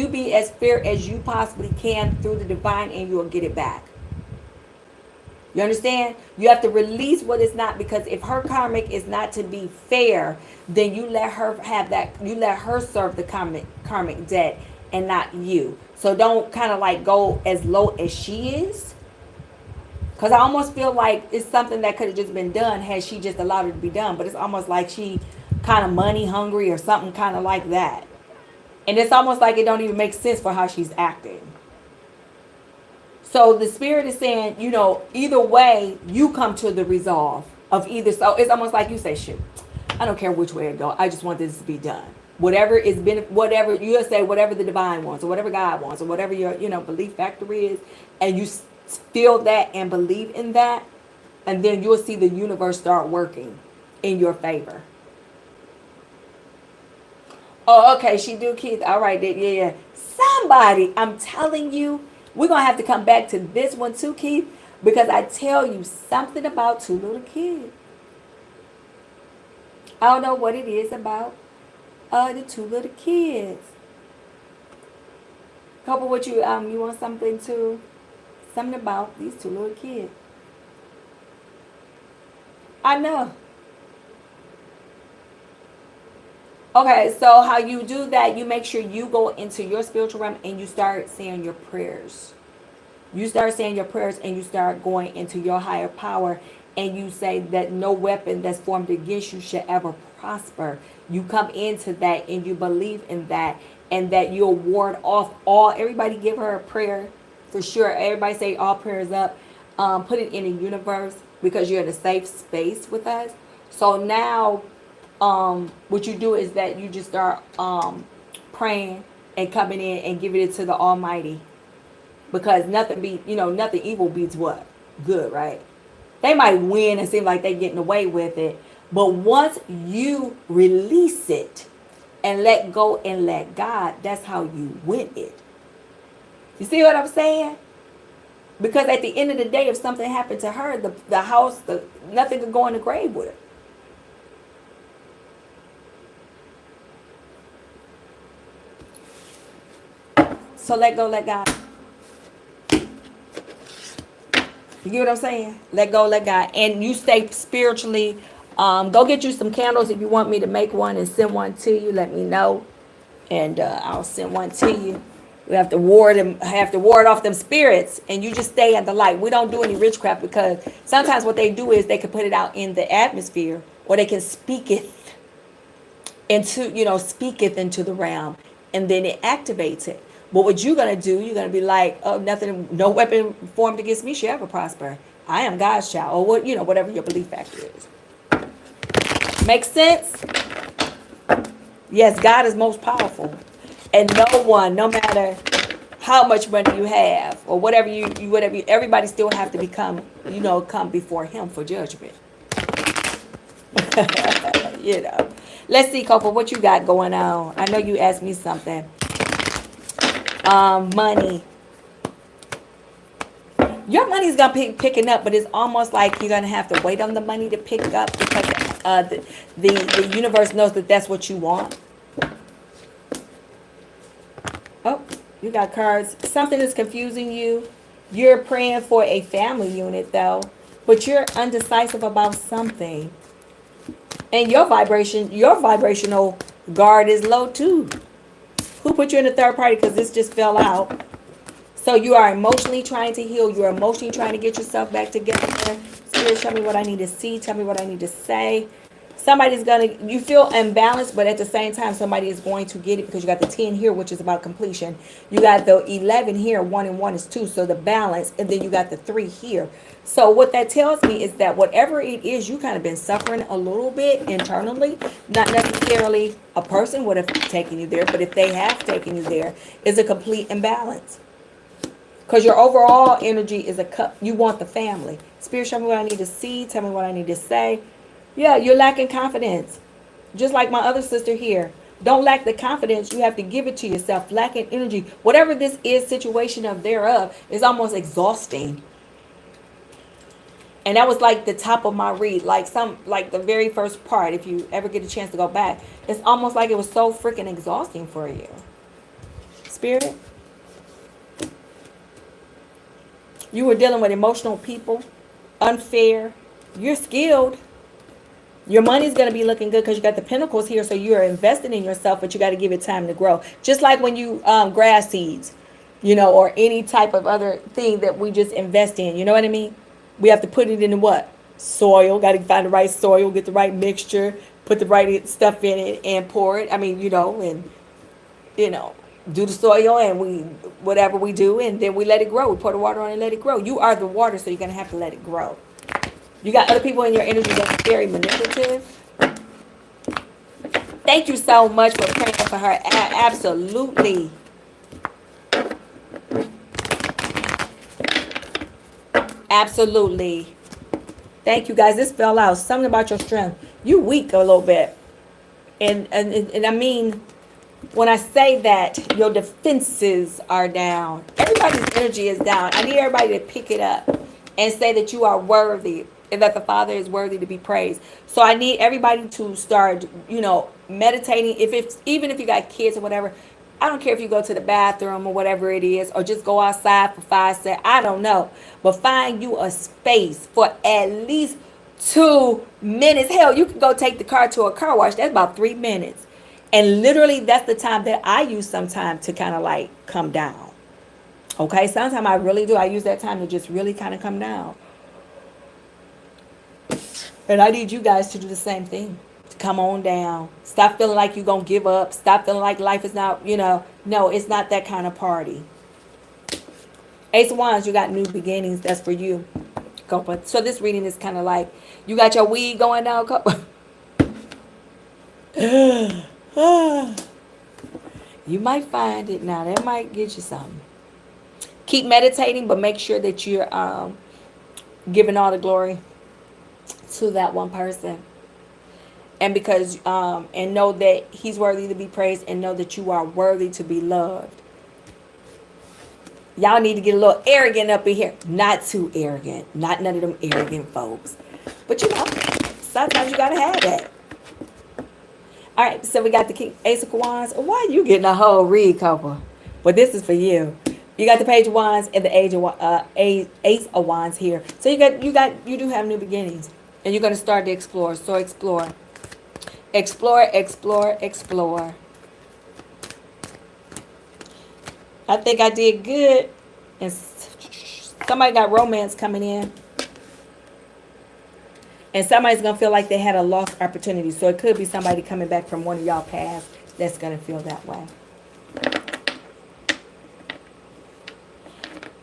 be as fair as you possibly can through the divine, and you'll get it back. You understand? You have to release what is not, because if her karmic is not to be fair, then you let her have that. You let her serve the karmic debt and not you. So don't kind of like go as low as she is. Because I almost feel like it's something that could have just been done had she just allowed it to be done. But it's almost like she kind of money hungry or something kind of like that. And it's almost like it don't even make sense for how she's acting. So the spirit is saying, either way, you come to the resolve of either. So it's almost like you say, shoot, I don't care which way it go. I just want this to be done. Whatever you say, whatever the divine wants, or whatever God wants, or whatever your, belief factor is, and you feel that and believe in that, and then you'll see the universe start working in your favor. Oh, okay, she do kids. All right, yeah. Somebody, I'm telling you, we're going to have to come back to this one too, Keith, because I tell you something about two little kids. I don't know what it is about the two little kids. Couple, what you want something to... Something about these two little kids. I know. Okay, so how you do that, you make sure you go into your spiritual realm and you start saying your prayers. You start saying your prayers and you start going into your higher power, and you say that no weapon that's formed against you shall ever prosper. You come into that and you believe in that, and that you'll ward off everybody give her a prayer. For sure, everybody say all prayers up. Put it in the universe, because you're in a safe space with us. So now, what you do is that you just start praying and coming in and giving it to the Almighty, because nothing evil beats what? Good, right? They might win and seem like they're getting away with it, but once you release it and let go and let God, that's how you win it. You see what I'm saying? Because at the end of the day, if something happened to her, the house, nothing could go in the grave with her. So let go, let God. You get what I'm saying? Let go, let God. And you stay spiritually. Go get you some candles if you want me to make one and send one to you. Let me know. And I'll send one to you. We have to ward off them spirits, and you just stay in the light. We don't do any witchcraft, because sometimes what they do is they can put it out in the atmosphere, or they can speaketh into the realm, and then it activates it. But what you're gonna do, you're gonna be like, oh, nothing, no weapon formed against me shall ever prosper. I am God's child, or whatever your belief factor is. Make sense? Yes, God is most powerful. And no one, no matter how much money you have or whatever everybody still have to come before him for judgment. Let's see, Copa, what you got going on? I know you asked me something. Money. Your money's gonna be picking up, but it's almost like you're gonna have to wait on the money to pick up, because the universe knows that that's what you want. Oh, you got cards. Something is confusing you. You're praying for a family unit, though, but you're undecisive about something. And your vibrational guard is low too. Who put you in the third party? Because this just fell out. So you are emotionally trying to heal. You're emotionally trying to get yourself back together. Spirit, tell me what I need to see. Tell me what I need to say. Somebody's going to, you feel imbalanced, but at the same time, somebody is going to get it because you got the 10 here, which is about completion. You got the 11 here, 1 and 1 is 2, so the balance, and then you got the 3 here. So what that tells me is that whatever it is, you kind of been suffering a little bit internally. Not necessarily a person would have taken you there, but if they have taken you there, is a complete imbalance. Because your overall energy is a cup. You want the family. Spirit, show me what I need to see. Tell me what I need to say. Yeah, you're lacking confidence. Just like my other sister here. Don't lack the confidence. You have to give it to yourself. Lacking energy. Whatever this is, situation of thereof, is almost exhausting. And that was like the top of my read. Like the very first part, if you ever get a chance to go back. It's almost like it was so freaking exhausting for you. Spirit? You were dealing with emotional people. Unfair. You're skilled. Your money's going to be looking good because you got the pentacles here, so you're investing in yourself, but you got to give it time to grow. Just like when you grass seeds, or any type of other thing that we just invest in. You know what I mean? We have to put it in what? Soil. Got to find the right soil, get the right mixture, put the right stuff in it, and pour it. I mean, do the soil and whatever we do, and then we let it grow. We pour the water on and let it grow. You are the water, so you're going to have to let it grow. You got other people in your energy that's very manipulative. Thank you so much for praying for her. Absolutely. Absolutely. Thank you, guys. This fell out. Something about your strength. You weak a little bit. And I mean, when I say that, your defenses are down. Everybody's energy is down. I need everybody to pick it up and say that you are worthy. And that the Father is worthy to be praised. So I need everybody to start, meditating. Even if you got kids or whatever, I don't care if you go to the bathroom or whatever it is, or just go outside for 5 seconds. I don't know. But find you a space for at least 2 minutes. Hell, you can go take the car to a car wash. That's about 3 minutes. And literally, that's the time that I use sometimes to kind of like come down. Okay, sometimes I really do. I use that time to just really kind of come down. And I need you guys to do the same thing. To come on down. Stop feeling like you're going to give up. Stop feeling like life is not, no, it's not that kind of party. Ace of Wands, you got new beginnings. That's for you. So this reading is kind of like, you got your weed going down. You might find it now. That might get you something. Keep meditating, but make sure that you're giving all the glory to that one person, and because and know that he's worthy to be praised, and know that you are worthy to be loved. Y'all need to get a little arrogant up in here. Not too arrogant, not none of them arrogant folks, but sometimes you gotta have that. All right, so we got the King, Ace of Wands. Why are you getting a whole read, couple? But this is for you. You got the Page of Wands and the Ace of Wands here. So you do have new beginnings. And you're going to start to explore. So explore. Explore, explore, explore. I think I did good. And somebody got romance coming in. And somebody's going to feel like they had a lost opportunity. So it could be somebody coming back from one of y'all past that's going to feel that way.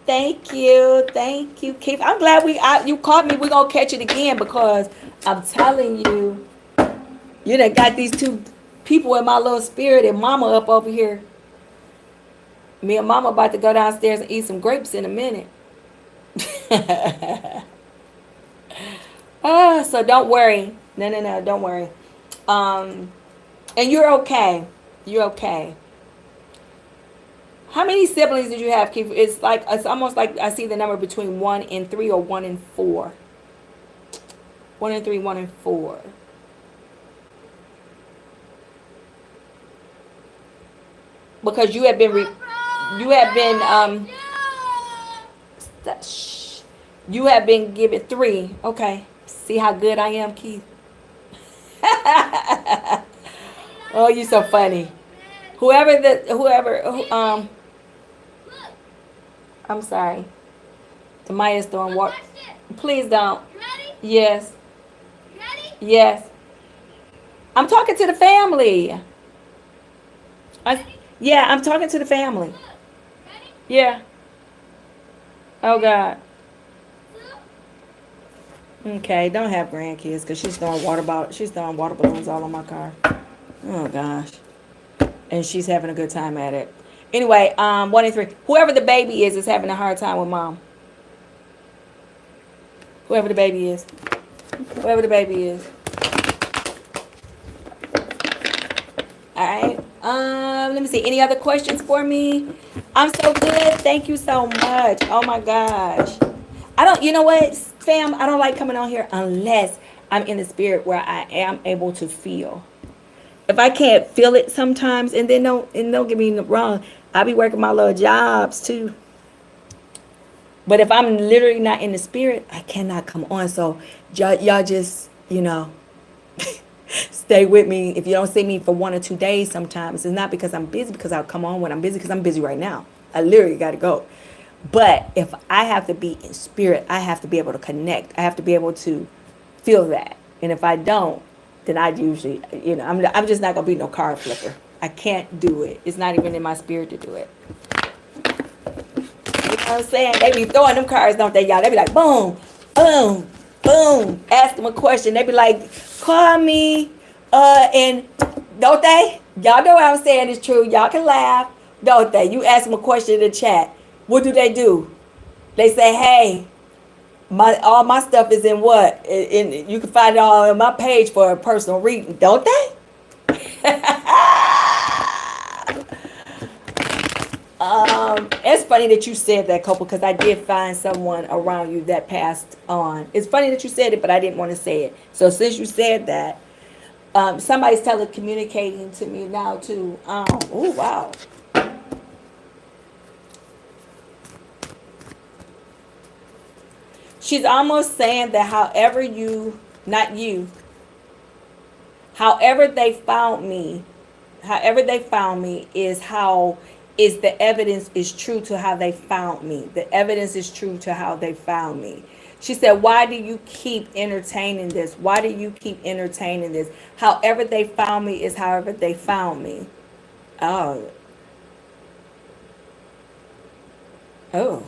Thank you, Keith. I'm glad you caught me. We're gonna catch it again, because I'm telling you, you done got these 2 people in my little spirit, and Mama up over here. Me and Mama about to go downstairs and eat some grapes in a minute. So don't worry. No, don't worry. And you're okay. You're okay. How many siblings did you have, Keith? It's almost like I see the number between 1 and 3 or 1 and 4. 1 and 3, 1 and 4. Because you have been given 3. Okay. See how good I am, Keith? Oh, you so funny. I'm sorry. Tamaya's throwing water. Please don't. Yes. Yes. I'm talking to the family. I, yeah, I'm talking to the family. Yeah. Oh God. Okay, don't have grandkids because she's throwing water balloons all on my car. Oh gosh. And she's having a good time at it. Anyway, 1 and 3. Whoever the baby is having a hard time with mom. Whoever the baby is. Whoever the baby is. All right. Let me see. Any other questions for me? I'm so good. Thank you so much. Oh my gosh. I don't. You know what, fam? I don't like coming on here unless I'm in the spirit where I am able to feel. If I can't feel it sometimes, and then don't get me wrong, I be working my little jobs too. But if I'm literally not in the spirit, I cannot come on. So y'all just stay with me. If you don't see me for 1 or 2 days, sometimes it's not because I'm busy, because I'll come on when I'm busy, because I'm busy right now. I literally got to go. But if I have to be in spirit, I have to be able to connect. I have to be able to feel that. And if I don't, then I usually, I'm just not going to be no card flipper. I can't do it. It's not even in my spirit to do it. You know what I'm saying? They be throwing them cards, don't they, y'all? They be like, boom, boom, boom. Ask them a question. They be like, call me. And don't they? Y'all know what I'm saying is true. Y'all can laugh, don't they? You ask them a question in the chat. What do? They say, hey, all my stuff is in what? You can find it all on my page for a personal reading, don't they? It's funny that you said that, Copal, because I did find someone around you that passed on. It's funny that you said it, but I didn't want to say it. So since you said that, somebody's telecommunicating to me now too. Oh wow. She's almost saying that however they found me is the evidence is true to how they found me. The evidence is true to how they found me. She said, why do you keep entertaining this? Why do you keep entertaining this? However they found me is however they found me. Oh. Oh.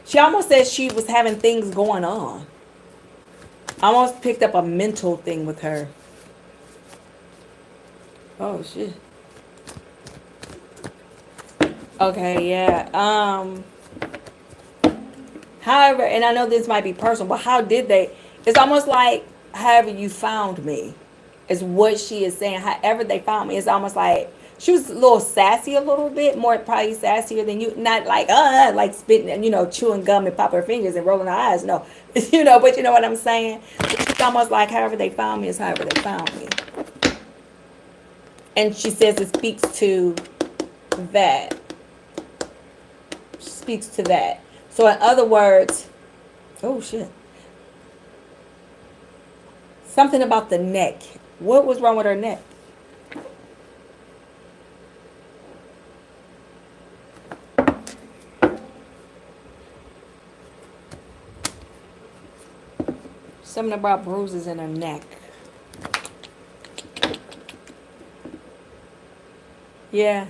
She almost said she was having things going on. I almost picked up a mental thing with her. Oh shit. Okay, yeah. However, and I know this might be personal, but how did they? It's almost like however you found me is what she is saying. However they found me, it's almost like she was a little sassy, a little bit more, probably sassier than you. Not like spitting and chewing gum and popping her fingers and rolling her eyes. No, but you know what I'm saying. It's almost like however they found me is however they found me. And she says it speaks to that. Speaks to that. So in other words, oh shit. Something about the neck. What was wrong with her neck? Something about bruises in her neck. Yeah.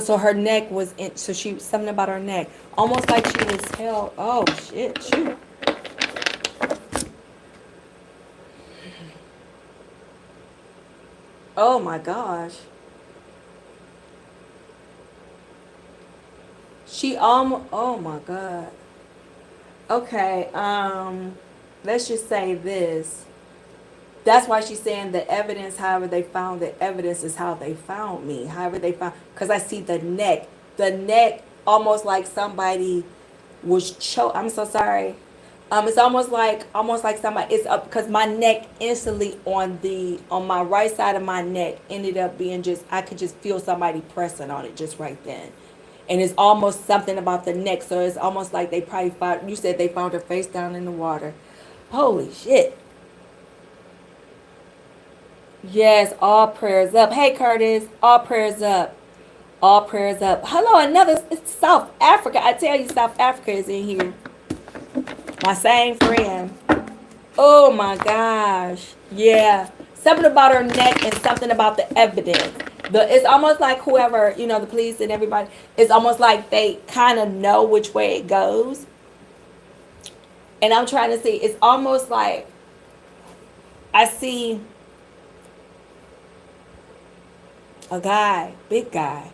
So her neck was in, so she, something about her neck. Almost like she was held. Oh, shit. Shoot. Oh, my gosh. She almost, oh, my God. Okay, let's just say this. That's why she's saying the evidence, however they found the evidence is how they found me. However they found, because I see the neck. The neck almost like somebody was choked. I'm so sorry. It's almost like somebody. It's up because my neck instantly on my right side of my neck ended up being just. I could just feel somebody pressing on it just right then, And it's almost something about the neck. So it's almost like they probably found, you said they found her face down in the water. Holy shit. Yes, all prayers up. Hey, Curtis, all prayers up. All prayers up. Hello, another South Africa. I tell you, South Africa is in here. My same friend. Oh my gosh. Yeah. Something about her neck and something about the evidence. It's almost like whoever, the police and everybody, it's almost like they kind of know which way it goes. And I'm trying to see, it's almost like I see a guy, big guy,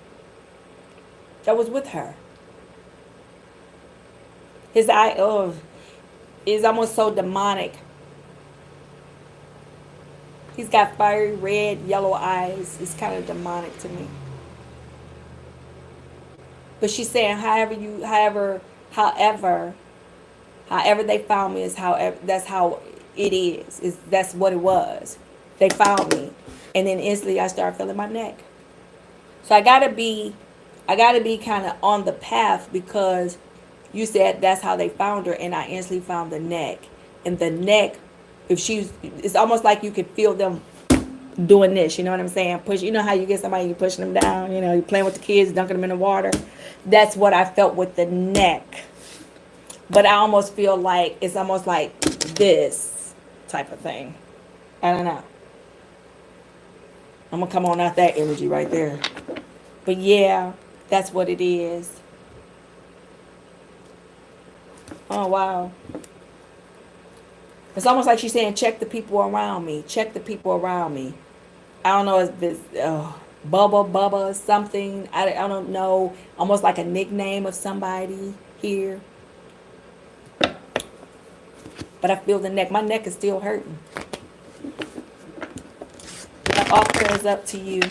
that was with her. His eye, is almost so demonic. He's got fiery red, yellow eyes. It's kind of demonic to me. But she's saying, however they found me is that's how it is. That's what it was. They found me, and then instantly I started feeling my neck. So I gotta be kind of on the path, because you said that's how they found her, and I instantly found the neck. And the neck, it's almost like you could feel them doing this. You know what I'm saying? Push. You know how you get somebody, you pushing them down. You're playing with the kids, dunking them in the water. That's what I felt with the neck. But I almost feel like it's almost like this type of thing. I don't know. I'm gonna come on out that energy right there. But yeah, that's what it is. Oh wow. It's almost like she's saying, check the people around me. Check the people around me. I don't know if it's Bubba, something. I don't know. Almost like a nickname of somebody here. But I feel the neck. My neck is still hurting. All prayers up to you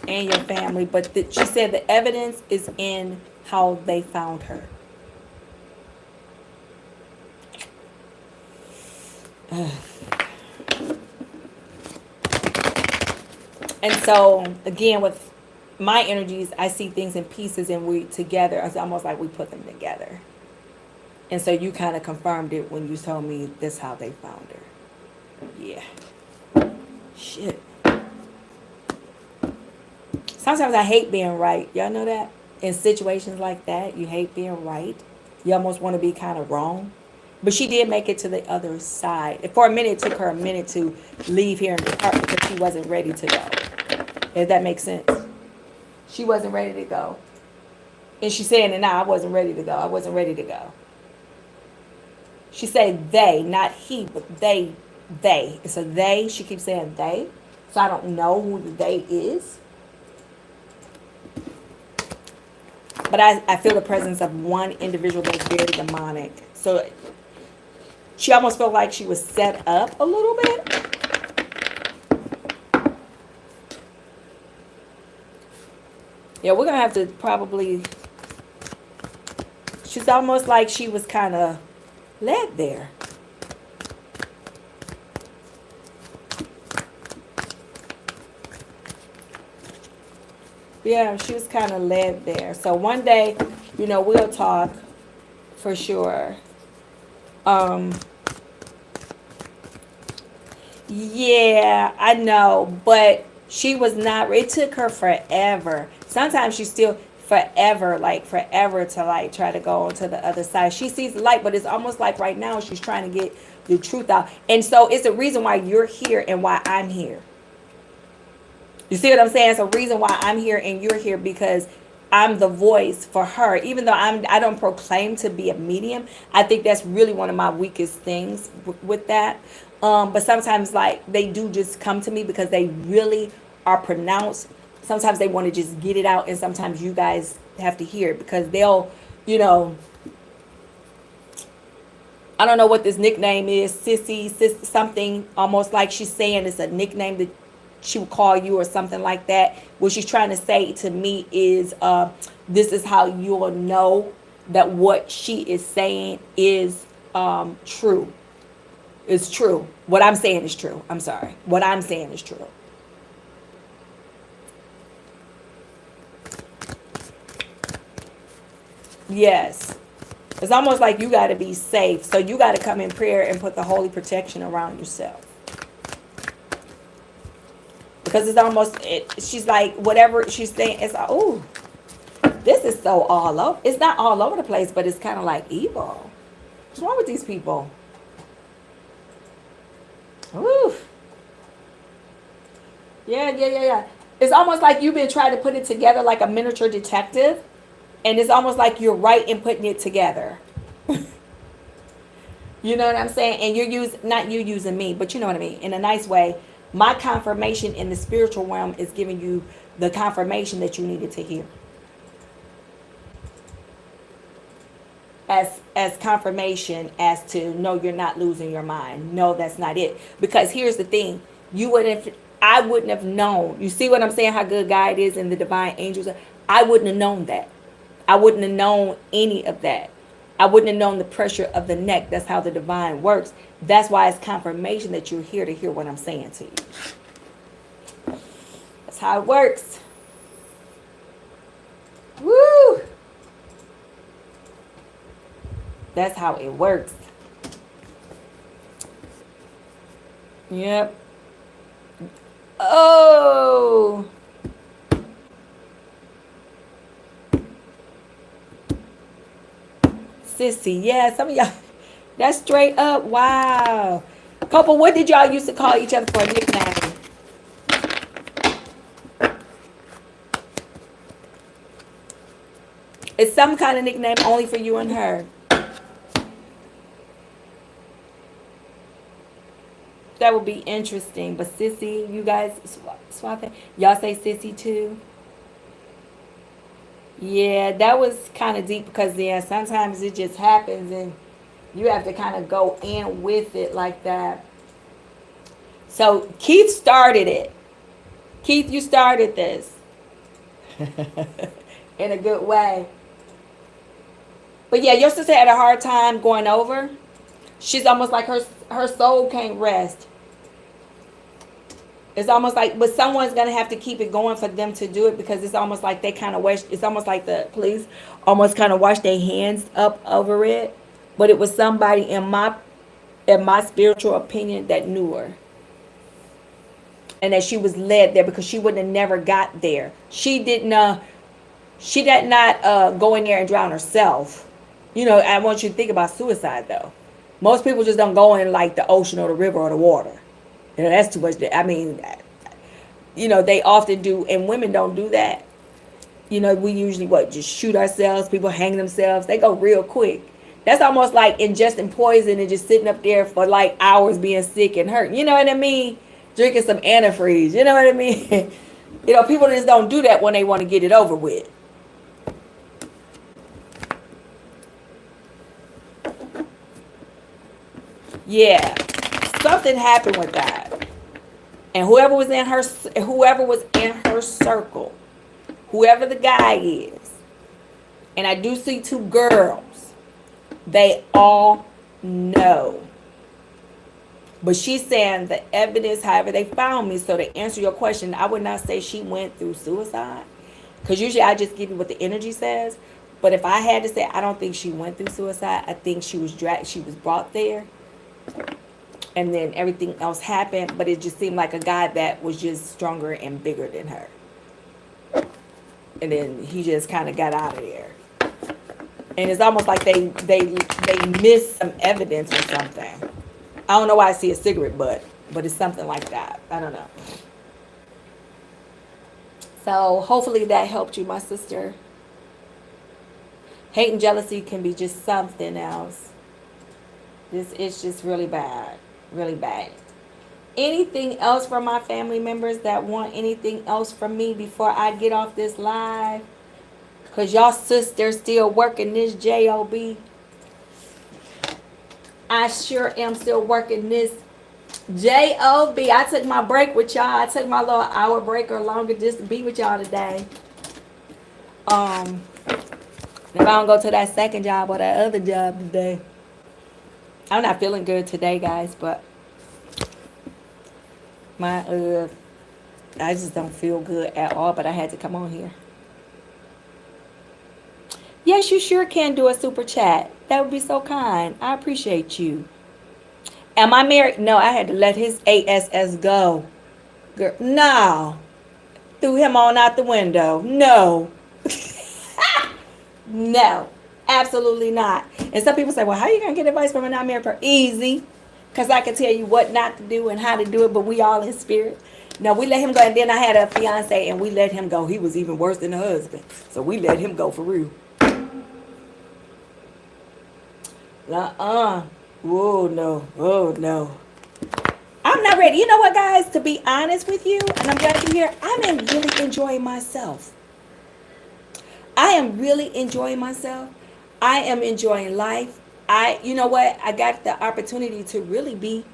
and your family. But she said the evidence is in how they found her. And so again, with my energies, I see things in pieces, and we together. It's almost like we put them together. And so you kind of confirmed it when you told me this how they found her. Yeah. Shit. Sometimes I hate being right. Y'all know that? In situations like that, you hate being right. You almost want to be kind of wrong. But she did make it to the other side. For a minute, it took her a minute to leave here and depart because she wasn't ready to go. If that makes sense. She wasn't ready to go. And she's saying it now, I wasn't ready to go. I wasn't ready to go. She said they, not he, but they. It's a they. She keeps saying they. So I don't know who the they is. But I feel the presence of one individual that's very demonic. So she almost felt like she was set up a little bit. Yeah, we're going to have to probably... She's almost like she was kind of led there. Yeah, she was kind of led there. So one day, we'll talk for sure. Yeah, I know, but she was not, it took her forever. Sometimes she's still forever to try to go on to the other side. She sees the light, but it's almost like right now she's trying to get the truth out. And so it's a reason why you're here and why I'm here. You see what I'm saying? It's a reason why I'm here and you're here, because I'm the voice for her. Even though I don't proclaim to be a medium, I think that's really one of my weakest things with that. But sometimes they do just come to me because they really are pronounced. Sometimes they want to just get it out, and sometimes you guys have to hear it because they'll, I don't know what this nickname is, sissy, something almost like she's saying it's a nickname that she would call you or something like that. What she's trying to say to me is this is how you'll know that what she is saying is true. It's true. What I'm saying is true. I'm sorry. What I'm saying is true. Yes. It's almost like you got to be safe. So you got to come in prayer and put the holy protection around yourself. Because it's almost, she's like, whatever she's saying, it's like, oh, this is so all over. It's not all over the place, but it's kind of like evil. What's wrong with these people? Ooh. Yeah. It's almost like you've been trying to put it together like a miniature detective. And it's almost like you're right in putting it together. You know what I'm saying? And not you using me, but you know what I mean, in a nice way. My confirmation in the spiritual realm is giving you the confirmation that you needed to hear. As confirmation as to no, you're not losing your mind. No, that's not it. Because here's the thing. I wouldn't have known. You see what I'm saying? How good God is and the divine angels are? I wouldn't have known that. I wouldn't have known any of that. I wouldn't have known the pressure of the neck. That's how the divine works. That's why it's confirmation that you're here to hear what I'm saying to you. That's how it works. Woo! That's how it works. Yep. Oh! Sissy, yeah, some of y'all, that's straight up, wow. Couple, what did y'all used to call each other for a nickname? It's some kind of nickname only for you and her. That would be interesting. But Sissy, you guys swap it. Y'all say Sissy too? Yeah, that was kind of deep because yeah, sometimes it just happens and you have to kind of go in with it like that. So Keith started it. Keith, you started this in a good way. But yeah, your sister had a hard time going over. She's almost like her soul can't rest. It's almost like, but someone's gonna have to keep it going for them to do it because it's almost like they kind of wash. It's almost like the police almost kind of wash their hands up over it. But it was somebody in my spiritual opinion that knew her, and that she was led there because she would have never got there. She didn't. She did not go in there and drown herself. You know, I want you to think about suicide though. Most people just don't go in like the ocean or the river or the water. You know, that's too much. I mean, you know, they often do, and women don't do that. You know, we usually just shoot ourselves. People hang themselves. They go real quick. That's almost like ingesting poison and just sitting up there for like hours being sick and hurt. You know what I mean? Drinking some antifreeze. You know what I mean? You know, people just don't do that when they want to get it over with. Yeah, something happened with that, and whoever was in her circle, whoever the guy is, and I do see two girls, they all know. But she's saying the evidence, however they found me. So to answer your question, I would not say she went through suicide, because usually I just give you what the energy says. But if I had to say, I don't think she went through suicide. I think she was dragged. She was brought there. And then everything else happened, but it just seemed like a guy that was just stronger and bigger than her. And then he just kind of got out of there. And it's almost like they missed some evidence or something. I don't know why I see a cigarette butt, but it's something like that. I don't know. So hopefully that helped you, my sister. Hate and jealousy can be just something else. This is just really bad. Really bad. Anything else from my family members that want anything else from me before I get off this live? Because y'all sisters still working this job. I sure am still working this job. I took my break with y'all. I took my little hour break or longer just to be with y'all today. If I don't go to that second job or that other job today. I'm not feeling good today, guys, but I just don't feel good at all, but I had to come on here. Yes, you sure can do a super chat. That would be so kind. I appreciate you. Am I married? No, I had to let his ASS go. Girl, no. Threw him on out the window. No. No. Absolutely not. And some people say, well, how are you going to get advice from a not married person? Easy. Because I can tell you what not to do and how to do it, but we all in spirit. No, we let him go. And then I had a fiance and we let him go. He was even worse than the husband. So we let him go for real. Oh, no. Oh, no. I'm not ready. You know what, guys? To be honest with you, and I'm glad you're here, I'm really enjoying myself. I am really enjoying myself. I am enjoying life. You know what? I got the opportunity to really be,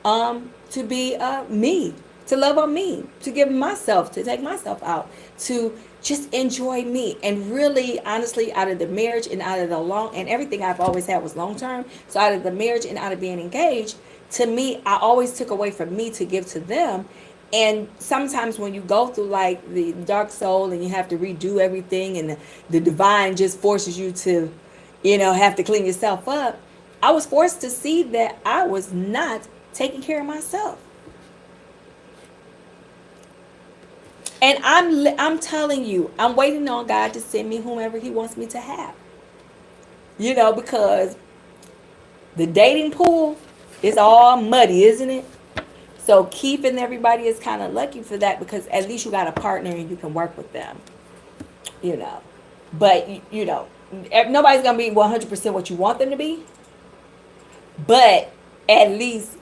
to be me, to love on me, to give myself, to take myself out, to just enjoy me. And really, honestly, out of the marriage and out of the long, and everything I've always had was long term. So out of the marriage and out of being engaged, to me, I always took away from me to give to them. And sometimes when you go through like the dark soul and you have to redo everything and the divine just forces you to, have to clean yourself up, I was forced to see that I was not taking care of myself. And I'm telling you, I'm waiting on God to send me whomever he wants me to have. Because the dating pool is all muddy, isn't it? So Keith and everybody is kind of lucky for that because at least you got a partner and you can work with them. But nobody's going to be 100% what you want them to be. But at least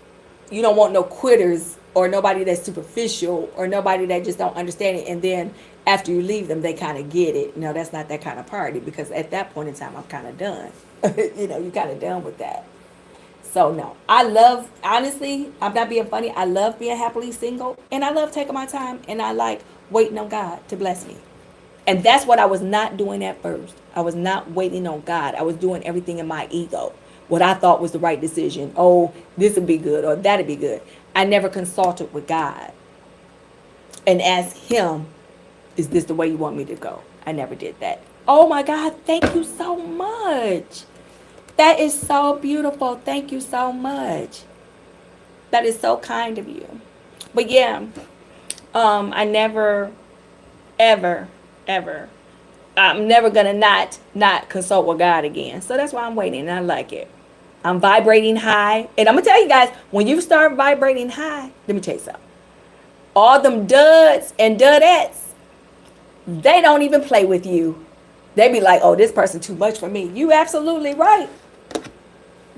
you don't want no quitters or nobody that's superficial or nobody that just don't understand it. And then after you leave them, they kind of get it. No, that's not that kind of party because at that point in time, I'm kind of done. You're kind of done with that. So no, honestly, I'm not being funny. I love being happily single and I love taking my time and I like waiting on God to bless me. And that's what I was not doing at first. I was not waiting on God. I was doing everything in my ego. What I thought was the right decision. Oh, this would be good or that'd be good. I never consulted with God and asked him, is this the way you want me to go? I never did that. Oh my God, thank you so much. That is so beautiful. Thank you so much. That is so kind of you. But yeah, I never, ever, ever, I'm never going to not consult with God again. So that's why I'm waiting and I like it. I'm vibrating high. And I'm going to tell you guys, when you start vibrating high, let me tell you something. All them duds and dudettes, they don't even play with you. They be like, oh, this person too much for me. You absolutely right.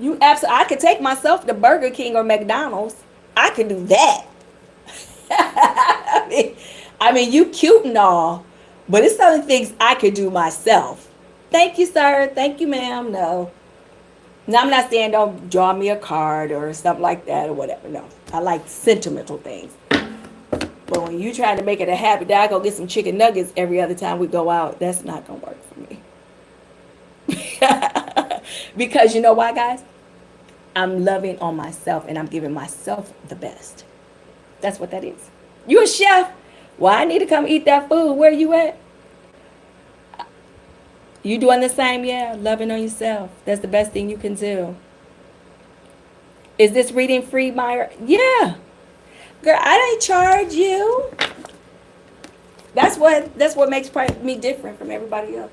I could take myself to Burger King or McDonald's. I could do that. I mean, you cute and all, but it's some things I could do myself. Thank you, sir. Thank you, ma'am. No. Now, I'm not saying don't draw me a card or something like that or whatever. No, I like sentimental things. But when you try to make it a habit that I go get some chicken nuggets every other time we go out, that's not going to work for me. Because you know why, guys? I'm loving on myself and I'm giving myself the best. That's what that is. You a chef? Well, I need to come eat that food. Where you at? You doing the same? Yeah, loving on yourself. That's the best thing you can do. Is this reading free, Myra? Yeah. Girl, I didn't charge you. That's what makes me different from everybody else.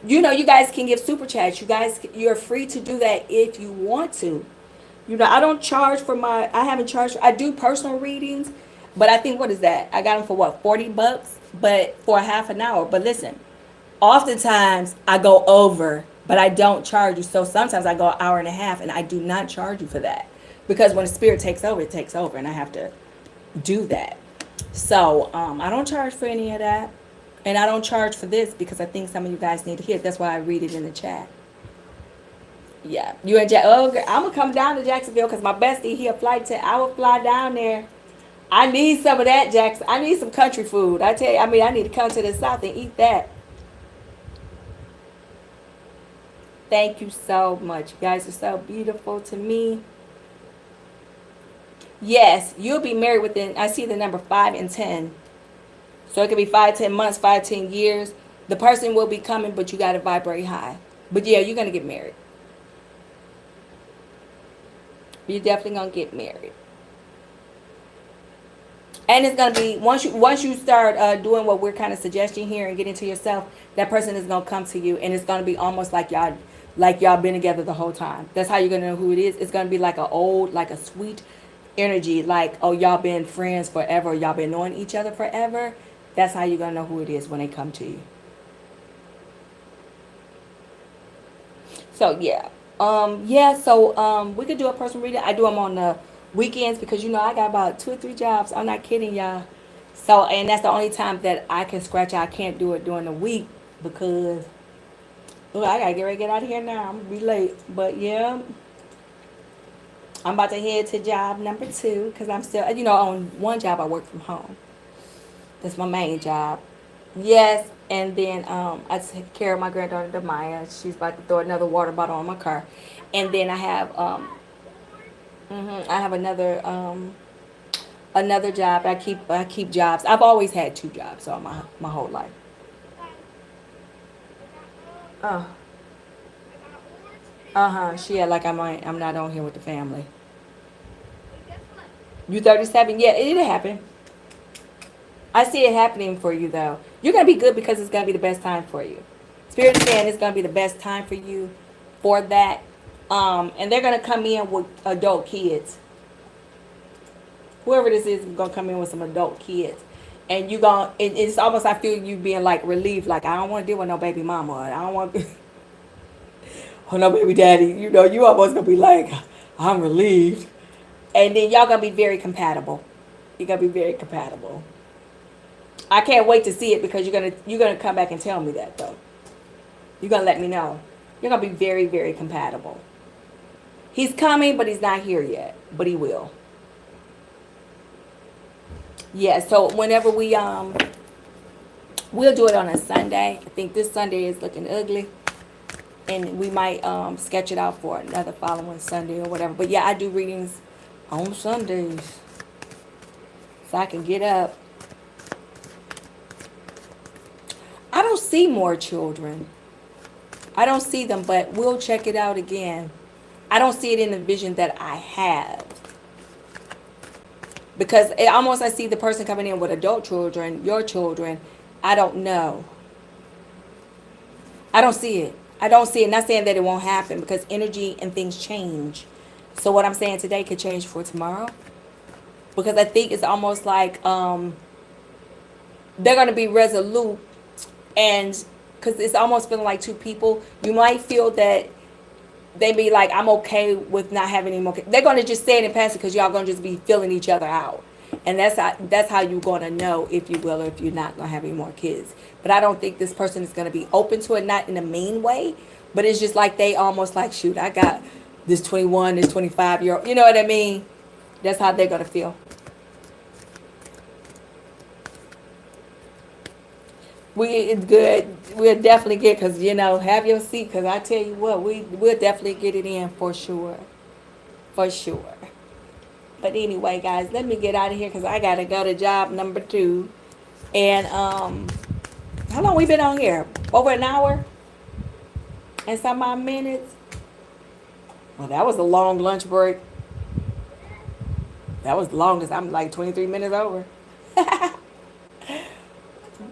You guys can give super chats. You're free to do that if you want to. I don't charge I haven't charged. I do personal readings, but I think, what is that? I got them for what, $40, but for a half an hour. But listen, oftentimes I go over, but I don't charge you. So sometimes I go an hour and a half and I do not charge you for that because when the spirit takes over, it takes over and I have to do that. So I don't charge for any of that. And I don't charge for this because I think some of you guys need to hear it. That's why I read it in the chat. Yeah. You and I'm going to come down to Jacksonville because my bestie, I will fly down there. I need some of that, Jackson. I need some country food. I tell you, I need to come to the South and eat that. Thank you so much. You guys are so beautiful to me. Yes, you'll be married within, I see the number 5 and 10. So it could be 5, 10 months, 5, 10 years. The person will be coming, but you got to vibrate high. But yeah, you're going to get married. You're definitely going to get married. And it's gonna be once you start doing what we're kind of suggesting here and get into yourself, that person is gonna come to you, and it's gonna be almost like y'all been together the whole time. That's how you're gonna know who it is. It's gonna be like a sweet energy, like, oh, y'all been friends forever, y'all been knowing each other forever. That's how you're gonna know who it is when they come to you. So yeah, we could do a person reading. I do them on the weekends because I got about 2 or 3 jobs. I'm not kidding y'all. So, and that's the only time that I can scratch out. I can't do it during the week because I gotta get ready to get out of here now. I'm gonna be late. But yeah, I'm about to head to job number 2 because I'm still, on one job I work from home. That's my main job. Yes, and then I take care of my granddaughter Demaya. She's about to throw another water bottle on my car, and then I have another job. I keep jobs. I've always had 2 jobs all my whole life. Uh huh. She had like I'm not on here with the family. You 37? Yeah, it'll happen. I see it happening for you though. You're gonna be good because it's gonna be the best time for you. Spirit is saying it's gonna be the best time for you for that. And they're gonna come in with adult kids. Whoever this is gonna come in with some adult kids. And you gonna it's almost I feel you being like relieved, like I don't want to deal with no baby mama. I don't want or no baby daddy. You almost gonna be like, I'm relieved. And then y'all gonna be very compatible. You're gonna be very compatible. I can't wait to see it because you're gonna come back and tell me that though. You're gonna let me know. You're gonna be very, very compatible. He's coming, but he's not here yet. But he will. Yeah, so whenever we'll do it on a Sunday. I think this Sunday is looking ugly. And we might sketch it out for another following Sunday or whatever. But yeah, I do readings on Sundays. So I can get up. I don't see more children. I don't see them, but we'll check it out again. I don't see it in the vision that I have. Because I see the person coming in with adult children, your children. I don't know. I don't see it. I don't see it. Not saying that it won't happen because energy and things change. So what I'm saying today could change for tomorrow. Because I think it's almost like they're going to be resolute. And because it's almost feeling like 2 people. You might feel that they be like, I'm okay with not having any more kids. They're going to just say it in passing because y'all going to just be filling each other out. And that's how you're going to know if you will or if you're not going to have any more kids. But I don't think this person is going to be open to it, not in a mean way. But it's just like they almost like, shoot, I got this 21, this 25-year-old. You know what I mean? That's how they're going to feel. It's good. We'll definitely get, because, have your seat, because I tell you what, we'll definitely get it in for sure. For sure. But anyway, guys, let me get out of here because I got to go to job number 2. And how long we been on here? Over an hour and some odd minutes. Well, that was a long lunch break. That was the longest. I'm like 23 minutes over.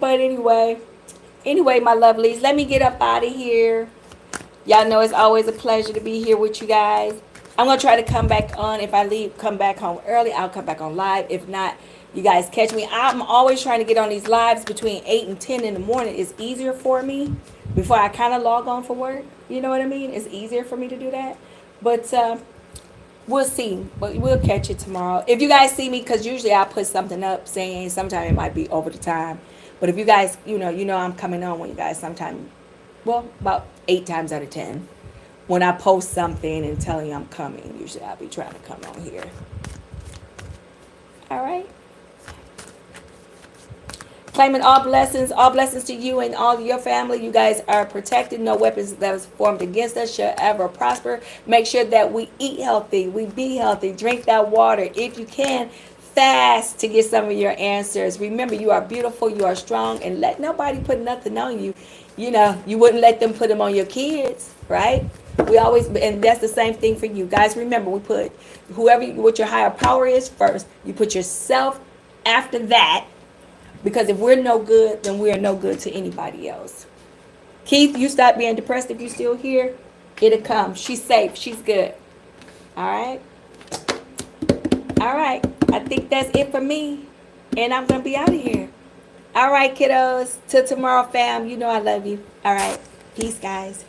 But anyway, my lovelies, let me get up out of here. Y'all know it's always a pleasure to be here with you guys. I'm going to try to come back on. If I come back home early, I'll come back on live. If not, you guys catch me. I'm always trying to get on these lives between 8 and 10 in the morning. It's easier for me before I kind of log on for work. You know what I mean? It's easier for me to do that. But we'll see. But we'll catch it tomorrow. If you guys see me, because usually I put something up saying sometimes it might be over the time. But if you guys, I'm coming on when you guys sometime, well, about 8 times out of 10. When I post something and telling you I'm coming, usually I'll be trying to come on here. All right. Claiming all blessings to you and all of your family. You guys are protected. No weapons that is formed against us shall ever prosper. Make sure that we eat healthy, we be healthy, drink that water. If you can, fast to get some of your answers. Remember, you are beautiful, you are strong, and let nobody put nothing on you. You know, you wouldn't let them put them on your kids, right? We always, and that's the same thing for you guys. Remember, we put what your higher power is first. You put yourself after that, because if we're no good, then we are no good to anybody else. Keith, you stop being depressed if you're still here. It'll come. She's safe. She's good. All right. All right. I think that's it for me. And I'm going to be out of here. All right, kiddos. Till tomorrow, fam. You know I love you. All right. Peace, guys.